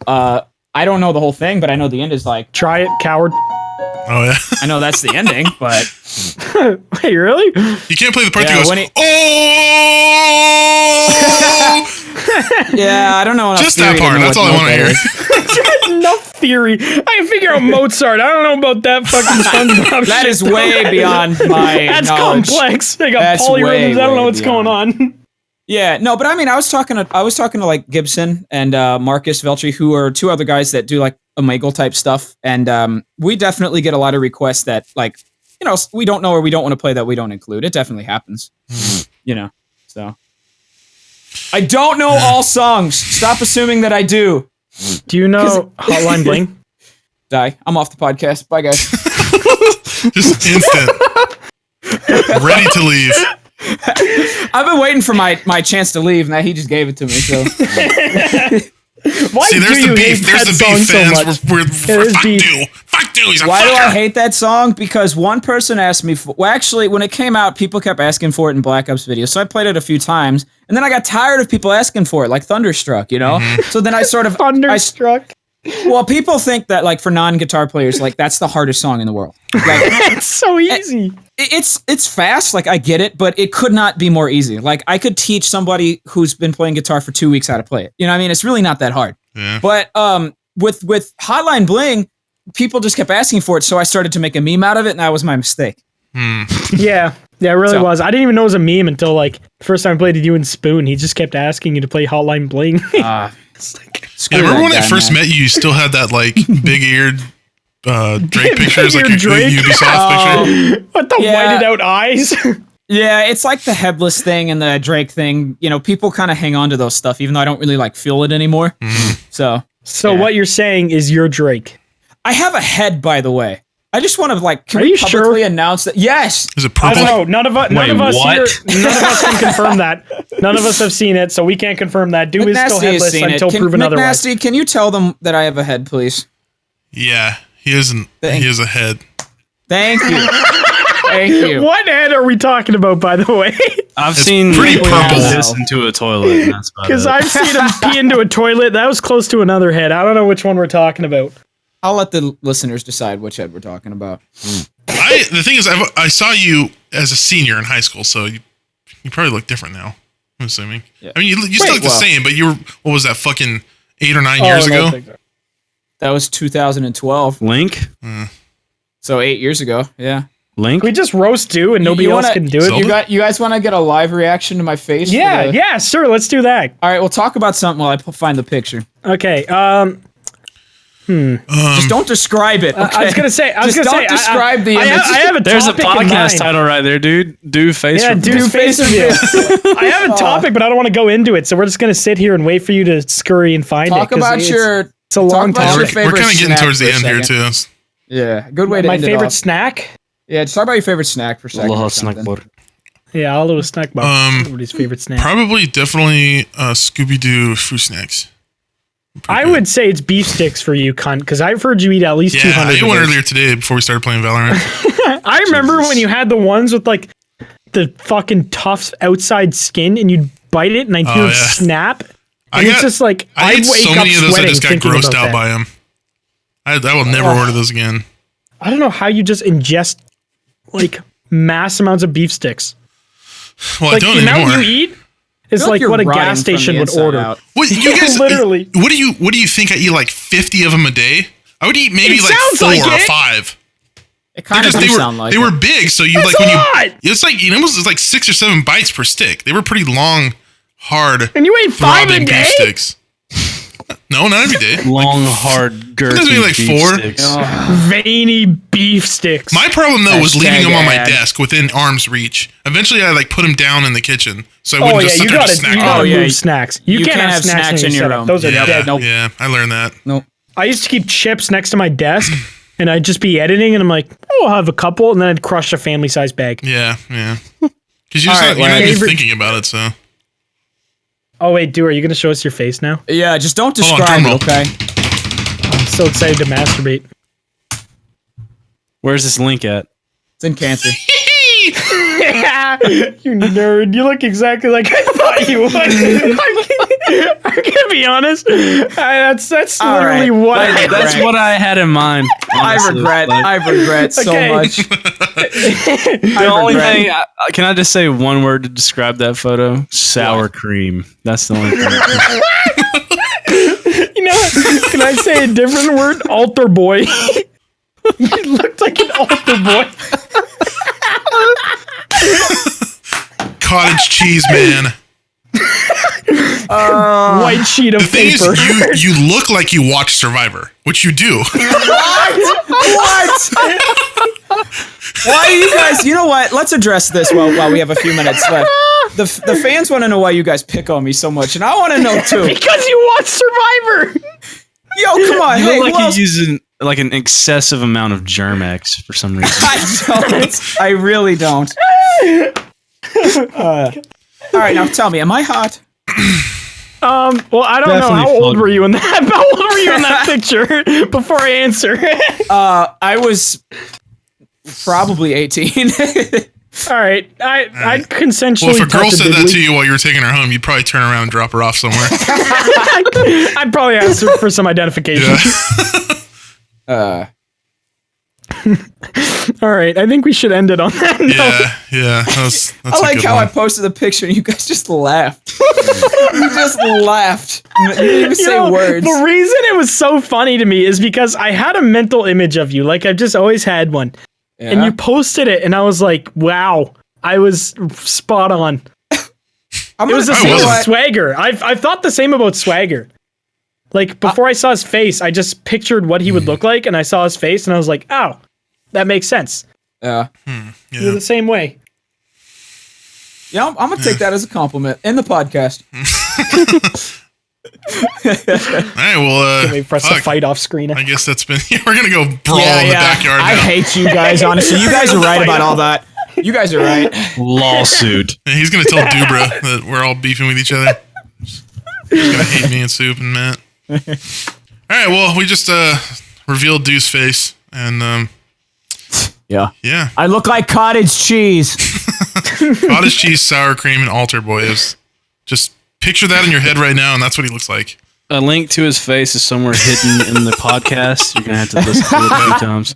I don't know the whole thing, but I know the end is like, try it, coward. Oh yeah, I know that's the ending, but wait, really? You can't play the part that goes, oh! Yeah, I don't know enough. Just that part. That's all I want to hear. Enough theory. I can figure out Mozart. I don't know about that fucking SpongeBob. That is way beyond my That's knowledge. Complex. They got polyrhythms. I don't know what's going on. Yeah, no, but I mean, I was talking to like Gibson and Marcus Veltri, who are two other guys that do like Omegle type stuff, and we definitely get a lot of requests that, like, you know, we don't know or we don't want to play that we don't include. It definitely happens, you know. So I don't know all songs. Stop assuming that I do. Do you know Hotline Bling? Die. I'm off the podcast. Bye, guys. Just instant. Ready to leave. I've been waiting for my chance to leave, and that he just gave it to me. So Why See, do there's the you beef. hate There's that the song beef, so fans. much? We're There's fuck beef. you. Fuck you. He's a Why do fucker. I hate that song? Because one person asked me for, well, actually, when it came out, people kept asking for it in Black Ops videos. So I played it a few times, and then I got tired of people asking for it, like Thunderstruck, you know? So then I sort of Thunderstruck. well, people think that like for non-guitar players, like that's the hardest song in the world. Like It's so easy. it's fast, like I get it, but it could not be more easy. Like I could teach somebody who's been playing guitar for 2 weeks how to play it. You know what I mean? It's really not that hard. Yeah. But with Hotline Bling, people just kept asking for it, so I started to make a meme out of it, and that was my mistake. Yeah, it really So- was. I didn't even know it was a meme until like the first time I played you and Spoon. He just kept asking you to play Hotline Bling. It's like, Yeah, remember when I first met you still had that like big-eared Drake pictures, like your Drake? Ubisoft picture? What the Yeah. whited out eyes? Yeah, it's like the headless thing and the Drake thing. You know, people kind of hang on to those stuff, even though I don't really like feel it anymore. So So Yeah. what you're saying is you're Drake. I have a head, by the way. I just want to like, can Are we you publicly sure? announce that? Yes. Is it I purple? don't know. None of us what? here, none of us can confirm that. None of us have seen it, so we can't confirm that. Do is still McNasty has headless seen it. until proven otherwise. McNasty, can you tell them that I have a head, please? Yeah, he isn't. Thank- He has a head. Thank you. Thank you. What head are we talking about, by the way? I've seen pretty people purple. piss into a toilet. And that's about Because it. I've seen him pee into a toilet. That was close to another head. I don't know which one we're talking about. I'll let the listeners decide which head we're talking about. The thing is, I saw you as a senior in high school, so you probably look different now. I'm assuming. Yeah. I mean, you still look the well- same, but you were, what was that, fucking 8 or 9 years ago? That was 2012, Link? so 8 years ago. Yeah. Link? We just roast do and nobody You else wanna- can do it. Zelda? You guys want to get a live reaction to my face? Yeah, for the- yeah, sure. Let's do that. All right, we'll talk about something while I find the picture. Okay. Just don't describe it. Okay? I was gonna say. Just don't describe the image. I have a There's a topic in podcast mind. title right there, dude. Do face Yeah, reveal. do face reveal. I have a topic, but I don't want to go into it, so we're just gonna sit here and wait for you to scurry and find Talk it. 'cause about it's a talk long about time. your We're favorite kind of getting snack towards the for a end here, second. too. Yeah, good way to My end it favorite off. snack. Yeah, just talk about your favorite snack for a second. Aloha or snack something. bar. Yeah, I'll do a snack box. Everybody's favorite snack. Probably, definitely Scooby-Doo fruit snacks. I would say it's beef sticks for you, cunt, because I've heard you eat at least Yeah, 200. I ate of one those. earlier today before we started playing Valorant. I remember when you had the ones with like the fucking tough outside skin, and you'd bite it, and I'd hear Oh, it yeah. snap. And it's just like I I'd ate wake so up many of those I sweating just got thinking grossed about out that. by them. I will never order those again. I don't know how you just ingest like mass amounts of beef sticks. Well, Like I the don't amount anymore. you eat is feel like you're what a rotting gas from station the would inside order. out. What you guys Literally. What do you think I eat like 50 of them a day? I would eat maybe It like sounds 4 like or it. 5. It kind of Because does sound like they it. were big, so you That's like when a you lot. it's like it almost was like 6 or 7 bites per stick. They were pretty long, hard, And you ate 5 a throbbing day? beef sticks. No, not every day. Long, hard, Sometimes maybe girthy like beef 4. sticks. Veiny beef sticks. My problem though was leaving them on my Hashtag ad. desk within arm's reach. Eventually, I like put them down in the kitchen, so I Oh wouldn't yeah, just sit you there gotta, and snack you on gotta them. Oh, yeah. move snacks. You can't have snacks in your setup. room. Those are Yeah, dead. Nope. yeah, I learned that. Nope. I used to keep chips next to my desk, and I'd just be editing, and I'm like, oh, I'll have a couple, and then I'd crush a family size bag. Yeah, yeah. Because All right, you're not even favorite- thinking about it, so. Oh wait, dude, are you gonna show us your face now? Yeah, just don't Hold on, describe drum it, okay? I'm so excited to masturbate. Where's this link at? It's in cancer. You nerd. You look exactly like I thought you would. I'm gonna be honest. That's All literally right. what Right, That's Right. what I had in mind. I honestly. regret. Like, I regret so Okay. much. the only thing, can I just say one word to describe that photo? Sour cream. That's the only thing. You know what? Can I say a different word? Altar boy. You looked like an altar boy. Cottage cheese, man. White sheet of The thing paper. is, you look like you watch Survivor, which you do. What? Why do you guys? You know what? Let's address this while we have a few minutes left. The fans want to know why you guys pick on me so much, and I want to know too. Because you watch Survivor. Yo, come on, You hey, look who like else? you're using like an excessive amount of Germex for some reason. I don't. I really don't. All right, now tell me, am I hot? Well, I don't know. Definitely How old fun. were you in that? How old were you in that picture? Before I answer. I was probably 18. All right. I'd consensually. Well, if a girl touch said that big to league. you while you were taking her home, you'd probably turn around and drop her off somewhere. I'd probably ask her for some identification. All right. I think we should end it on that note. Yeah. That's I a like good how I one. posted the picture and you guys just laughed. You just laughed. You didn't even say words. The reason it was so funny to me is because I had a mental image of you. Like I've just always had one. Yeah. And you posted it and I was like, wow, I was spot on. It was the same with Swagger. I've thought the same about Swagger. Like before I saw his face, I just pictured what he would look like and I saw his face and I was like, oh, that makes sense. Yeah. You're the same way. Yeah, I'm going to take that as a compliment in the podcast. All right, well, Wait for us to fuck. fight off screen. I guess that's been. We're gonna go brawl in the backyard I now. hate you guys, honestly. You guys are right about all that. You guys are right. Lawsuit. Yeah, he's gonna tell Dubra that we're all beefing with each other. He's gonna hate me and Soup and Matt. All right, well, we just revealed Deu's face, and Yeah. yeah, I look like cottage cheese. cottage cheese, sour cream, and altar boy is just picture that in your head right now, and that's what he looks like. A link to his face is somewhere hidden in the podcast. You're gonna have to listen to it a few times.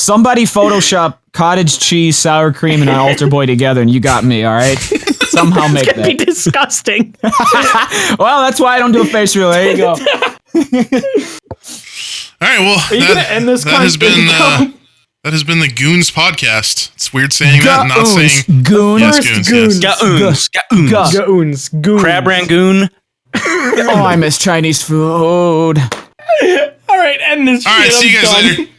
Somebody Photoshop cottage cheese, sour cream, and an altar boy together, and you got me, all right? Somehow make It'd be that. disgusting. Well, that's why I don't do a face reel. There you go. All right, well, you gonna end this that has been conversation? that has been the Goons podcast. It's weird saying that, and not saying Goons. yes, First Goons. Yes. Goons. GOONS. Goons. Goons. Crab Rangoon. Oh, I miss Chinese food. All right, end this. All right, shit. see you I'm guys done. later.